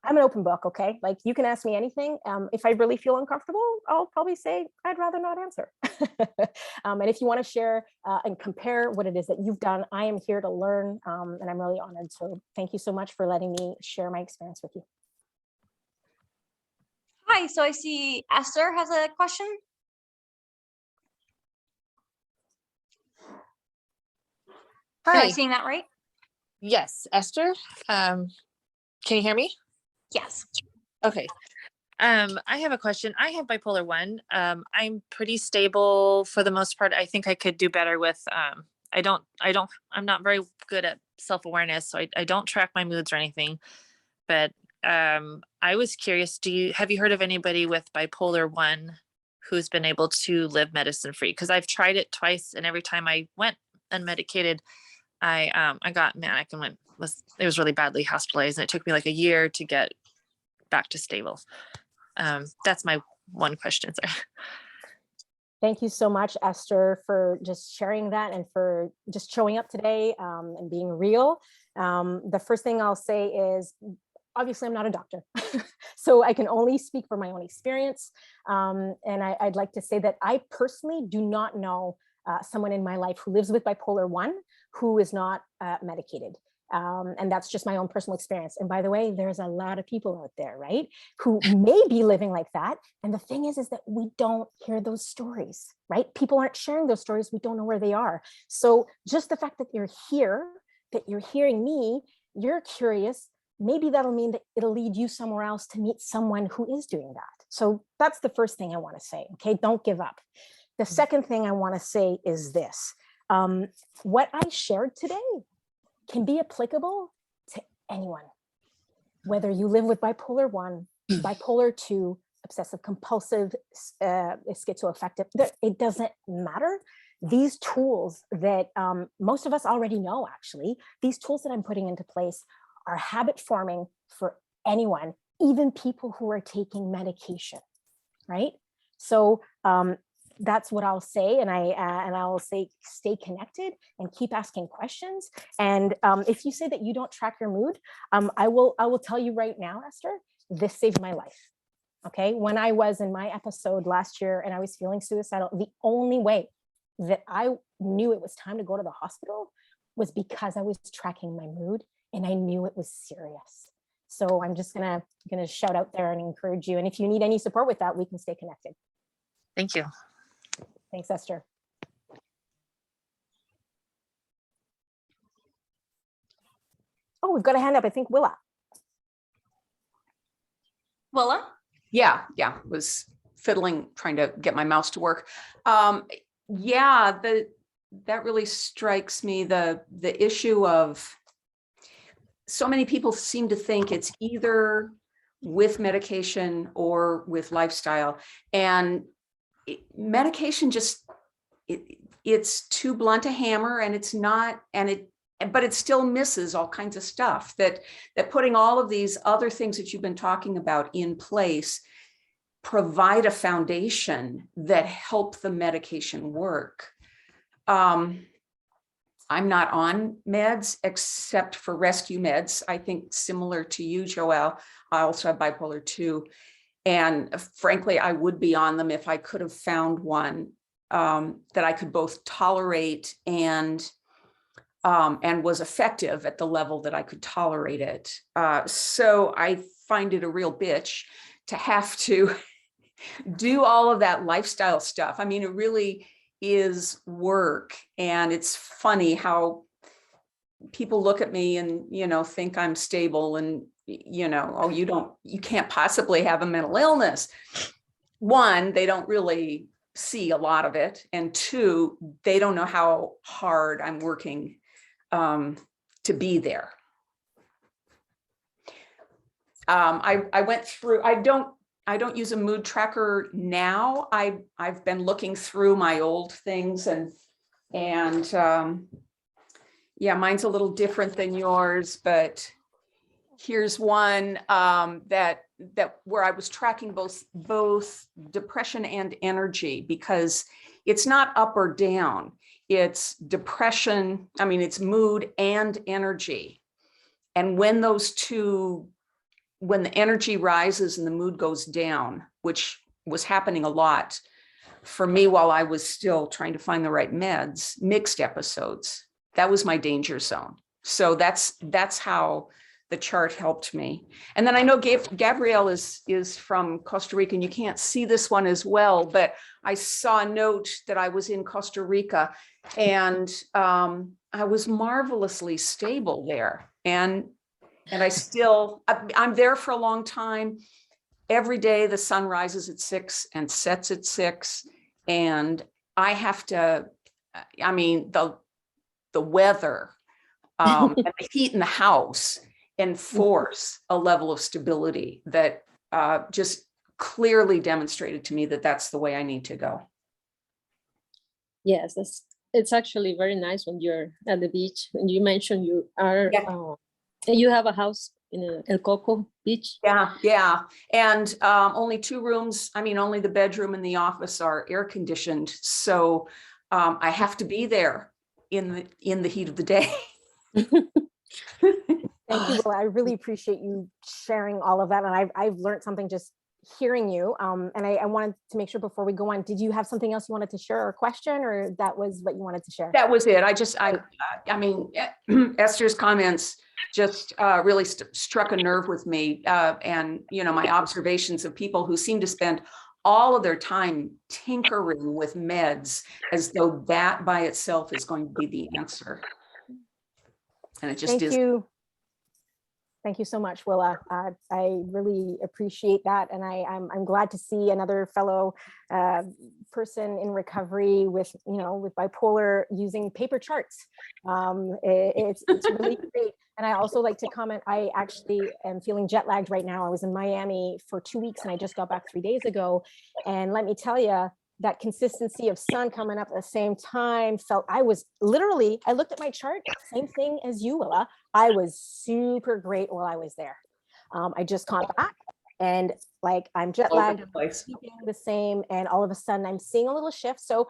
I'm an open book, okay? Like, you can ask me anything. If I really feel uncomfortable, I'll probably say, I'd rather not answer. And if you want to share and compare what it is that you've done, I am here to learn, and I'm really honored. So thank you so much for letting me share my experience with you. Hi, so I see Esther has a question. Am I Hi, seeing that right? yes, Esther. Can you hear me? Yes. Okay. I have a question. I have bipolar 1. I'm pretty stable for the most part. I think I could do better with, I'm not very good at self-awareness, so I don't track my moods or anything. But I was curious, have you heard of anybody with bipolar 1 who's been able to live medicine free? Because I've tried it twice, and every time I went unmedicated, I got manic and it was really badly hospitalized, and it took me like a year to get back to stable. That's my one question, sir. Thank you so much, Esther, for just sharing that and for just showing up today and being real. The first thing I'll say is, obviously, I'm not a doctor, so I can only speak from my own experience. And I'd like to say that I personally do not know someone in my life who lives with bipolar 1 who is not medicated. And that's just my own personal experience. And by the way, there's a lot of people out there, right, who may be living like that. And the thing is that we don't hear those stories, right? People aren't sharing those stories. We don't know where they are. So just the fact that you're here, that you're hearing me, you're curious, maybe that'll mean that it'll lead you somewhere else to meet someone who is doing that. So that's the first thing I want to say. Okay, don't give up. The second thing I want to say is this. What I shared today can be applicable to anyone, whether you live with bipolar 1, bipolar 2, obsessive compulsive, schizoaffective, it doesn't matter. These tools that most of us already know, actually, these tools that I'm putting into place are habit forming for anyone, even people who are taking medication, right? So that's what I'll say. And I'll say, stay connected and keep asking questions. And if you say that you don't track your mood, I will tell you right now, Esther, this saved my life. Okay. When I was in my episode last year and I was feeling suicidal, the only way that I knew it was time to go to the hospital was because I was tracking my mood and I knew it was serious. So I'm just gonna shout out there and encourage you. And if you need any support with that, we can stay connected. Thank you. Thanks, Esther. Oh, we've got a hand up. I think Willa. Willa? Yeah, was fiddling, trying to get my mouse to work. Yeah, that really strikes me, the issue of so many people seem to think it's either with medication or with lifestyle, and medication just it's too blunt a hammer, and it's not, but it still misses all kinds of stuff that putting all of these other things that you've been talking about in place provide a foundation that help the medication work. I'm not on meds except for rescue meds. I think similar to you, Joelle, I also have bipolar 2. And frankly, I would be on them if I could have found one that I could both tolerate and was effective at the level that I could tolerate it. So I find it a real bitch to have to do all of that lifestyle stuff. I mean, it really is work. And it's funny how people look at me and, think I'm stable and, oh, you can't possibly have a mental illness. One, they don't really see a lot of it. And two, they don't know how hard I'm working to be there. I went through, I don't use a mood tracker now. I've been looking through my old things and yeah, mine's a little different than yours, but here's one that where I was tracking both depression and energy, because it's not up or down. It's depression. I mean, it's mood and energy. And when the energy rises and the mood goes down, which was happening a lot for me while I was still trying to find the right meds, mixed episodes, that was my danger zone. So that's how the chart helped me. And then I know Gabrielle is from Costa Rica, and you can't see this one as well, but I saw a note that I was in Costa Rica, and I was marvelously stable there. And I'm there for a long time. Every day the sun rises at 6 and sets at 6. And I have to, I mean, the weather and the heat in the house enforce a level of stability that just clearly demonstrated to me that that's the way I need to go. Yes, it's actually very nice when you're at the beach. And you mentioned you are, you have a house in El Coco Beach. Yeah. And only 2 rooms. I mean, only the bedroom and the office are air conditioned. So I have to be there in the heat of the day. Thank you, Willa. I really appreciate you sharing all of that. And I've learned something just hearing you. And I wanted to make sure before we go on, did you have something else you wanted to share or a question, or that was what you wanted to share? That was it. I mean, Esther's comments just really struck a nerve with me. And, my observations of people who seem to spend all of their time tinkering with meds as though that by itself is going to be the answer. And it just is. Thank you so much, Willa. I really appreciate that. And I'm glad to see another fellow person in recovery with bipolar using paper charts. It's really great. And I also like to comment, I actually am feeling jet lagged right now. I was in Miami for 2 weeks and I just got back 3 days ago. And let me tell you, that consistency of sun coming up at the same time I looked at my chart, same thing as you, Willa. I was super great while I was there. I just got back And like I'm jet All over lagged, the I'm place. sleeping the same, and all of a sudden I'm seeing a little shift. So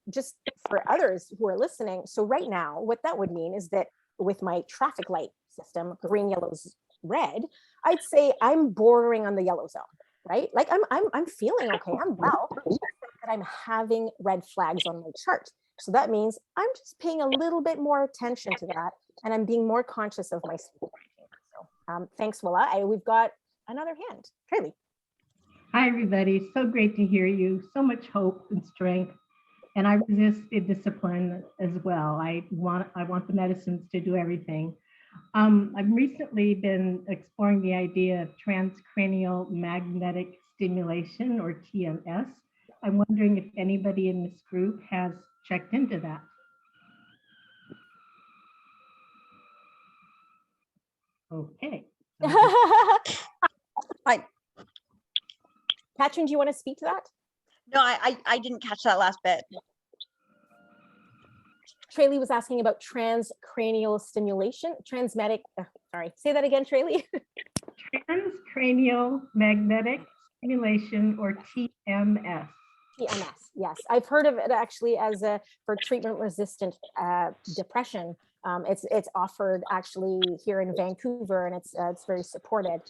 just for others who are listening, so right now, what that would mean is that with my traffic light system, green, yellows, red, I'd say I'm bordering on the yellow zone, right? Like I'm feeling okay, I'm well, except that I'm having red flags on my chart. So that means I'm just paying a little bit more attention to that, and I'm being more conscious of my sleep. So thanks, Willa. We've got another hand, Tralee. Hi, everybody. So great to hear you. So much hope and strength. And I resist the discipline as well. I want the medicines to do everything. I've recently been exploring the idea of transcranial magnetic stimulation, or TMS. I'm wondering if anybody in this group has checked into that. Okay. Katrin, do you want to speak to that? No, I didn't catch that last bit. Tralee was asking about transcranial stimulation, sorry, say that again, Tralee. Transcranial magnetic stimulation, or TMS. TMS, yes. I've heard of it actually as for treatment-resistant depression. It's offered actually here in Vancouver, and it's very supported.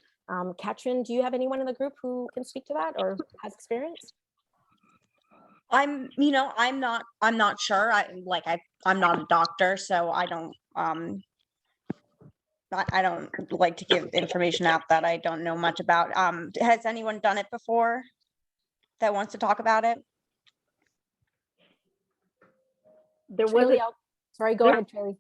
Katrin, do you have anyone in the group who can speak to that or has experience? I'm not sure. I'm not a doctor, so I don't like to give information out that I don't know much about. Has anyone done it before that wants to talk about it? There was Tralee, a, sorry, go ahead, Tralee.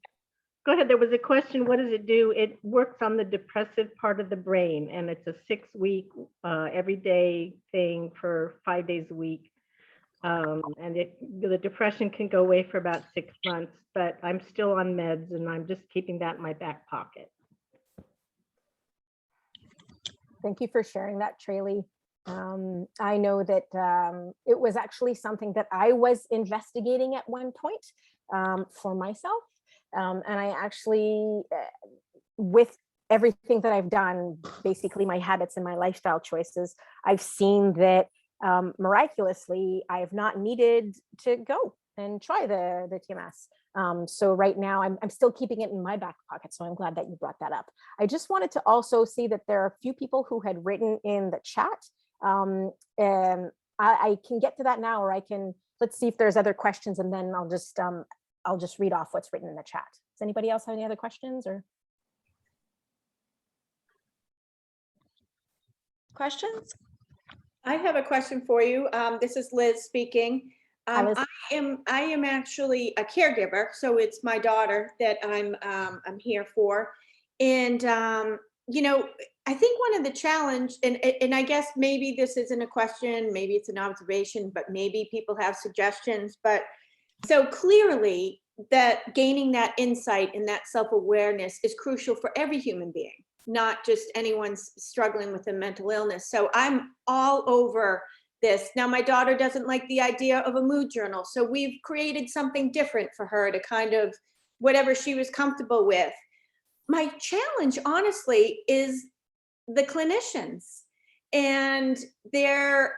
go ahead. There was a question. What does it do? It works on the depressive part of the brain, and it's a 6-week everyday thing for 5 days a week. And the depression can go away for about 6 months, but I'm still on meds, and I'm just keeping that in my back pocket. Thank you for sharing that, Tralee. I know that it was actually something that I was investigating at one point for myself. And I actually, with everything that I've done, basically my habits and my lifestyle choices, I've seen that miraculously, I have not needed to go and try the TMS. So right now I'm still keeping it in my back pocket. So I'm glad that you brought that up. I just wanted to also see that there are a few people who had written in the chat. And I can get to that now, or let's see if there's other questions, and then I'll just read off what's written in the chat. Does anybody else have any other questions or? Questions? I have a question for you. This is Liz speaking. Hi, Liz. I am actually a caregiver, so it's my daughter that I'm here for. And you know, I think one of the challenge, and I guess maybe this isn't a question, maybe it's an observation, but maybe people have suggestions. But so clearly that gaining that insight and that self-awareness is crucial for every human being, not just anyone struggling with a mental illness. So I'm all over this. Now, my daughter doesn't like the idea of a mood journal. So we've created something different for her to kind of whatever she was comfortable with. My challenge, honestly, is the clinicians and their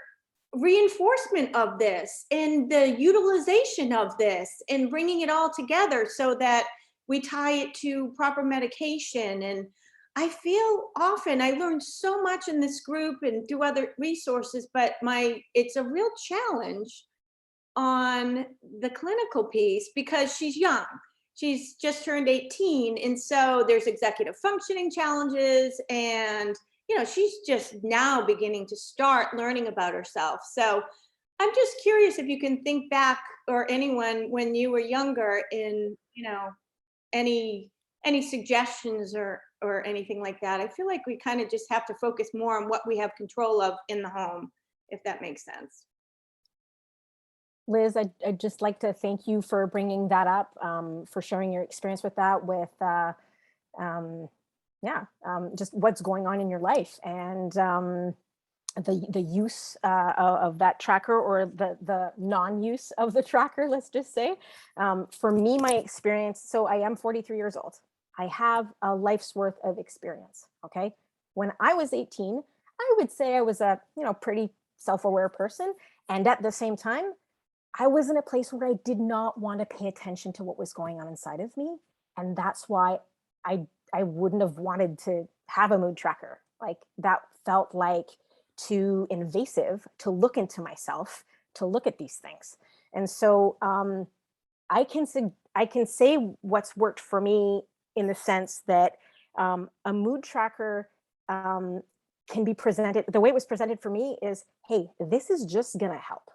reinforcement of this and the utilization of this and bringing it all together so that we tie it to proper medication. And I feel often I learned so much in this group and through other resources, but it's a real challenge on the clinical piece because she's young. She's just turned 18. And so there's executive functioning challenges, and you know, she's just now beginning to start learning about herself. So I'm just curious if you can think back, or anyone, when you were younger, in, you know, any suggestions or anything like that. I feel like we kind of just have to focus more on what we have control of in the home, if that makes sense. Liz, I'd just like to thank you for bringing that up, for sharing your experience with that, with just what's going on in your life, and the use of that tracker, or the non-use of the tracker, let's just say. For me, my experience, so I am 43 years old. I have a life's worth of experience, okay? When I was 18, I would say I was a, pretty self-aware person. And at the same time, I was in a place where I did not want to pay attention to what was going on inside of me. And that's why I wouldn't have wanted to have a mood tracker. Like that felt like too invasive to look into myself, to look at these things. And so I can say what's worked for me in the sense that a mood tracker can be presented. The way it was presented for me is, hey, this is just gonna help.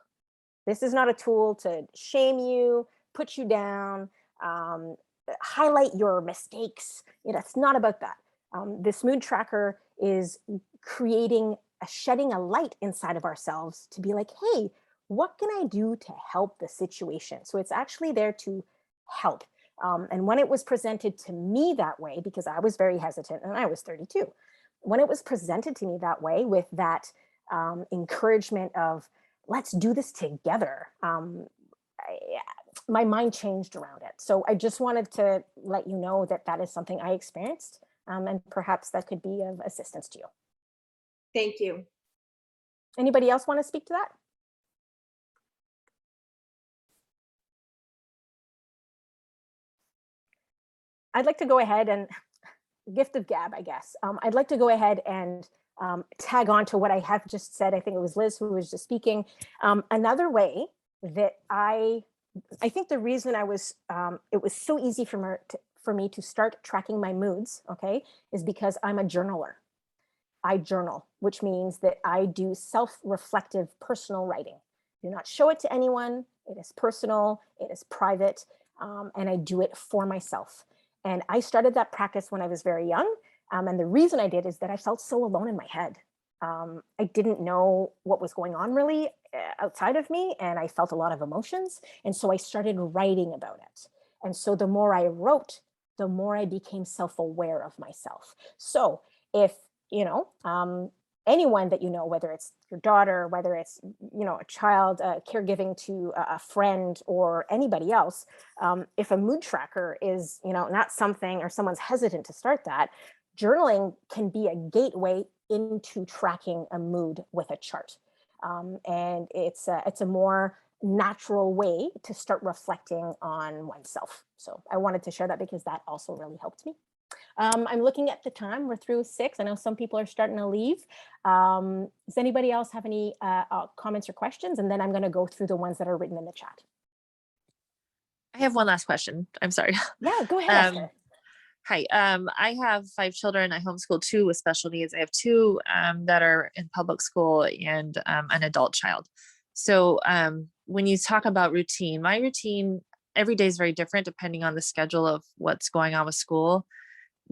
This is not a tool to shame you, put you down, highlight your mistakes. It's not about that. This mood tracker is shedding a light inside of ourselves to be like, hey, what can I do to help the situation? So it's actually there to help. And when it was presented to me that way, because I was very hesitant and I was 32, when it was presented to me that way with that encouragement of, let's do this together, my mind changed around it. So I just wanted to let you know that that is something I experienced, and perhaps that could be of assistance to you. Thank you. Anybody else want to speak to that? I'd like to go ahead and, gift of gab, I guess. I'd like to go ahead and tag on to what I have just said. I think it was Liz who was just speaking. Another way that I think the reason it was so easy for me to start tracking my moods, okay, is because I'm a journaler. I journal, which means that I do self-reflective personal writing. Do not show it to anyone. It is personal, it is private, and I do it for myself. And I started that practice when I was very young. And the reason I did is that I felt so alone in my head. I didn't know what was going on really outside of me, and I felt a lot of emotions. And so I started writing about it. And so the more I wrote, the more I became self-aware of myself. So if, anyone that whether it's your daughter, whether it's, a child, caregiving to a friend or anybody else, if a mood tracker is, not something, or someone's hesitant to start that, journaling can be a gateway into tracking a mood with a chart. And it's a more natural way to start reflecting on oneself. So I wanted to share that because that also really helped me. I'm looking at the time. We're through 6. I know some people are starting to leave. Does anybody else have any comments or questions? And then I'm going to go through the ones that are written in the chat. I have one last question. I'm sorry. Yeah, go ahead, Esther. Hi, I have 5 children. I homeschool 2 with special needs. I have 2 that are in public school and an adult child. So when you talk about routine, my routine every day is very different depending on the schedule of what's going on with school.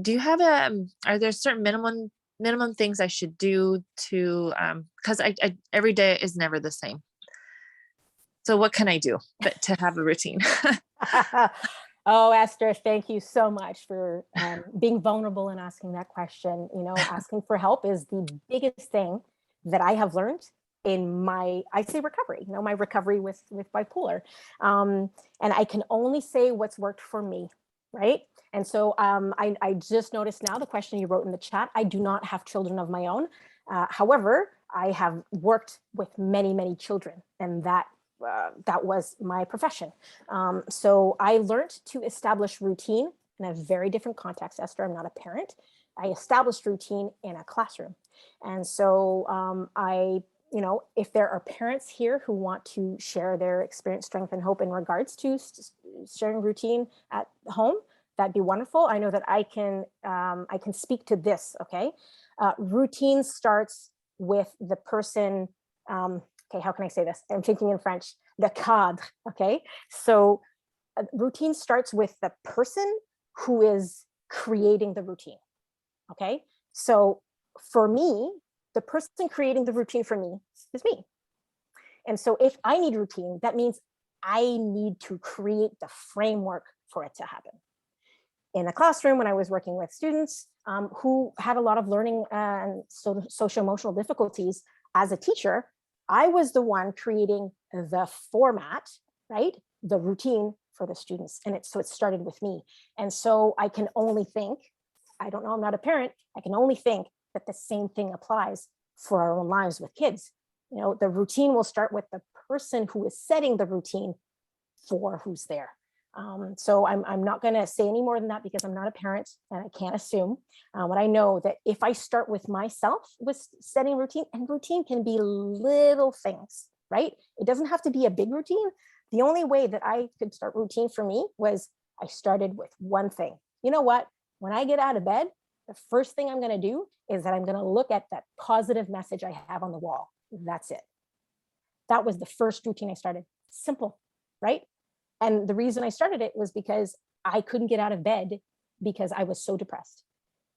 Do you have are there certain minimum things I should do to, because I every day is never the same. So what can I do but to have a routine? Oh, Esther, thank you so much for being vulnerable and asking that question. Asking for help is the biggest thing that I have learned in my, recovery, my recovery with bipolar. And I can only say what's worked for me, right? And so I just noticed now the question you wrote in the chat. I do not have children of my own. However, I have worked with many, many children, and that was my profession. So I learned to establish routine in a very different context, Esther. I'm not a parent. I established routine in a classroom. And so if there are parents here who want to share their experience, strength, and hope in regards to sharing routine at home, that'd be wonderful. I know that I can speak to this, okay? Routine starts with the person, okay, how can I say this? I'm thinking in French, the cadre, okay? So routine starts with the person who is creating the routine, okay? So for me, the person creating the routine for me is me. And so if I need routine, that means I need to create the framework for it to happen. In a classroom, when I was working with students who had a lot of learning and social-emotional difficulties, as a teacher, I was the one creating the format, right? The routine for the students. And so it started with me. And so I can only think, I don't know, I'm not a parent, I can only think that the same thing applies for our own lives with kids. You know, the routine will start with the person who is setting the routine for who's there. So I'm not going to say any more than that because I'm not a parent and I can't assume. But I know that if I start with myself with setting routine, and routine can be little things, right? It doesn't have to be a big routine. The only way that I could start routine for me was I started with one thing. You know what? When I get out of bed, the first thing I'm going to do is that I'm going to look at that positive message I have on the wall. That's it. That was the first routine I started. Simple, right? And the reason I started it was because I couldn't get out of bed because I was so depressed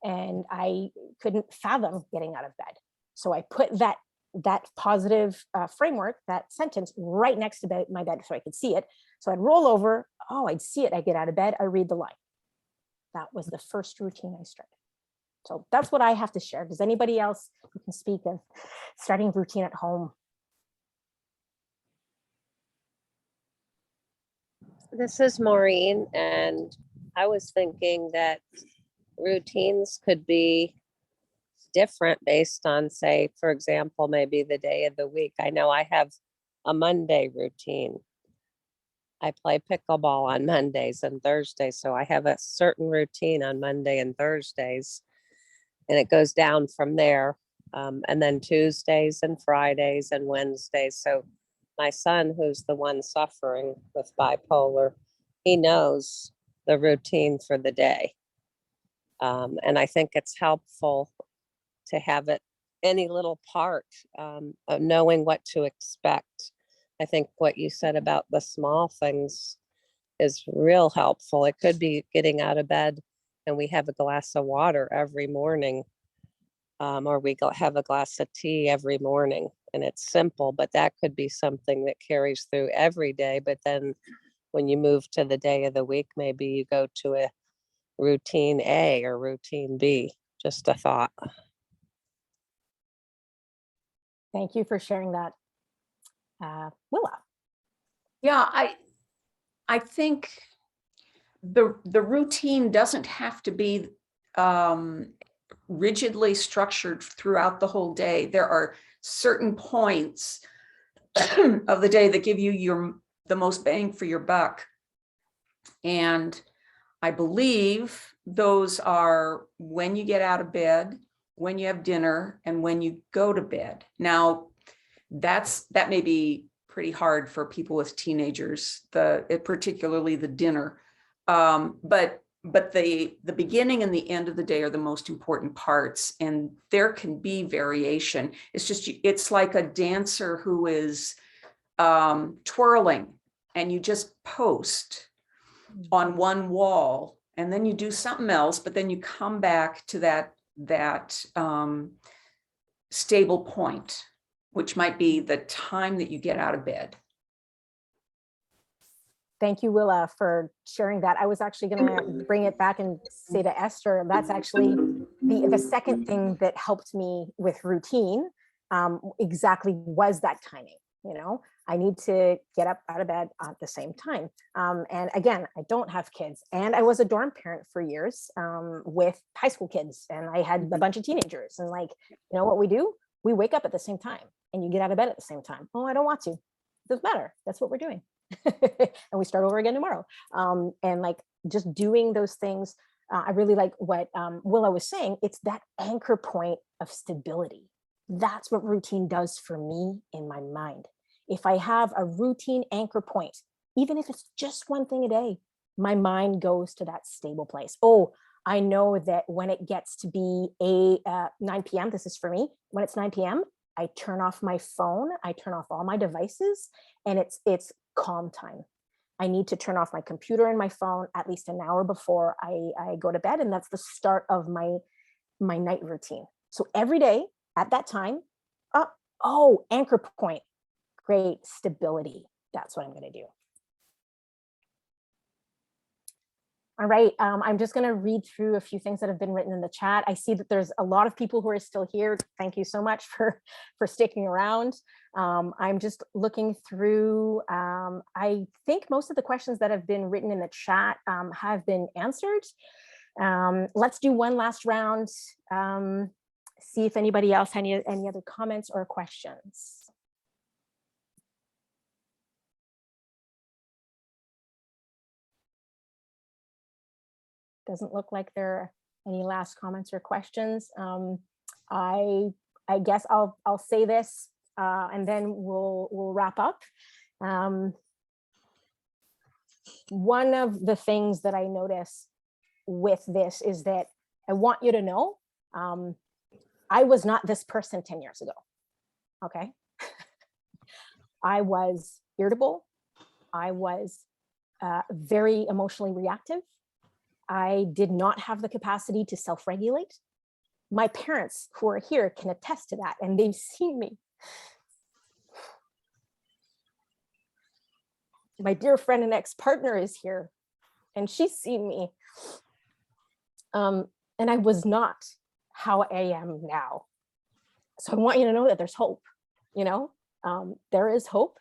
and I couldn't fathom getting out of bed. So I put that positive framework, that sentence right next to my bed so I could see it. So I'd roll over, oh, I'd see it, I get out of bed, I read the line. That was the first routine I started. So that's what I have to share. Does anybody else who can speak of starting routine at home? This is Maureen, and I was thinking that routines could be different based on, say, for example, maybe the day of the week. I know I have a Monday routine. I play pickleball on Mondays and Thursdays, so I have a certain routine on Monday and Thursdays, and it goes down from there. And then Tuesdays and Fridays and Wednesdays. So my son, who's the one suffering with bipolar, he knows the routine for the day. And I think it's helpful to have it, any little part of knowing what to expect. I think what you said about the small things is real helpful. It could be getting out of bed and we have a glass of water every morning, or we have a glass of tea every morning. And it's simple, but that could be something that carries through every day. But then when you move to the day of the week, maybe you go to a routine A or routine B. Just a thought. Thank you for sharing that, Willa. Yeah, I think the routine doesn't have to be rigidly structured throughout the whole day. There are certain points of the day that give you the most bang for your buck. And I believe those are when you get out of bed, when you have dinner, and when you go to bed. Now, that may be pretty hard for people with teenagers, particularly the dinner. But the beginning and the end of the day are the most important parts, and there can be variation. It's like a dancer who is twirling, and you just post on one wall, and then you do something else, but then you come back to that stable point, which might be the time that you get out of bed. Thank you, Willa, for sharing that. I was actually going to bring it back and say to Esther, that's actually the second thing that helped me with routine, exactly was that timing. You know, I need to get up out of bed at the same time. And again, I don't have kids, and I was a dorm parent for years with high school kids, and I had a bunch of teenagers, and like, you know what we do? We wake up at the same time and you get out of bed at the same time. Oh, I don't want to. It doesn't matter. That's what we're doing. And we start over again tomorrow. And like just doing those things, I really like what Willa was saying. It's that anchor point of stability. That's what routine does for me in my mind. If I have a routine anchor point, even if it's just one thing a day, my mind goes to that stable place. Oh, I know that when it gets to be 9 p.m., this is for me, when it's 9 p.m., I turn off my phone, I turn off all my devices, and it's calm time. I need to turn off my computer and my phone at least an hour before I go to bed. And that's the start of my night routine. So every day at that time, anchor point, great stability. That's what I'm going to do. All right, I'm just going to read through a few things that have been written in the chat. I see that there's a lot of people who are still here. Thank you so much for sticking around. I'm just looking through. I think most of the questions that have been written in the chat have been answered. Let's do one last round. see if anybody else had any other comments or questions. Doesn't look like there are any last comments or questions. I guess I'll say this and then we'll wrap up. One of the things that I notice with this is that I want you to know I was not this person 10 years ago. Okay. I was irritable. I was very emotionally reactive. I did not have the capacity to self-regulate. My parents who are here can attest to that, and they've seen me. My dear friend and ex-partner is here, and she's seen me. And I was not how I am now. So I want you to know that there's hope, you know, there is hope.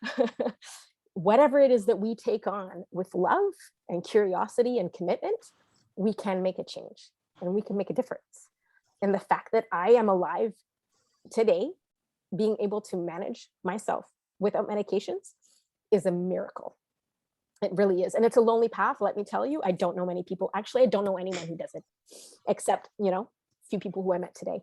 Whatever it is that we take on with love and curiosity and commitment, we can make a change and we can make a difference. And the fact that I am alive today, being able to manage myself without medications is a miracle. It really is. And it's a lonely path, let me tell you. I don't know many people. Actually, I don't know anyone who does it, except, you know, a few people who I met today.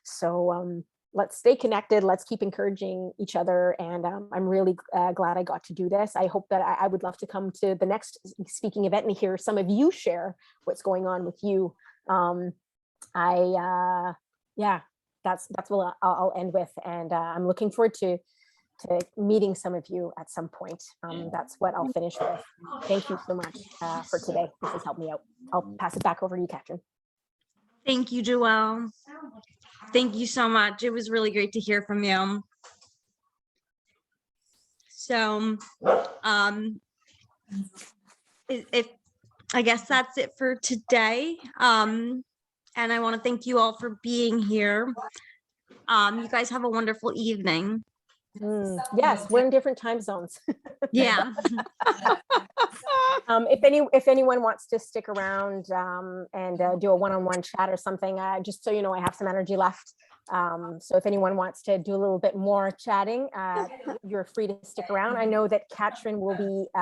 So let's stay connected. Let's keep encouraging each other. And I'm really glad I got to do this. I hope that I would love to come to the next speaking event and hear some of you share what's going on with you. Yeah, that's what I'll end with. And I'm looking forward to meeting some of you at some point. That's what I'll finish with. Thank you so much for today. This has helped me out. I'll pass it back over to you, Catherine. Thank you, Joelle. Thank you so much. It was really great to hear from you. So, if I guess that's it for today. And I want to thank you all for being here. You guys have a wonderful evening. Yes, we're in different time zones. Yeah. If anyone wants to stick around and do a one-on-one chat or something, just so you know, I have some energy left. So if anyone wants to do a little bit more chatting, you're free to stick around. I know that Catherine will be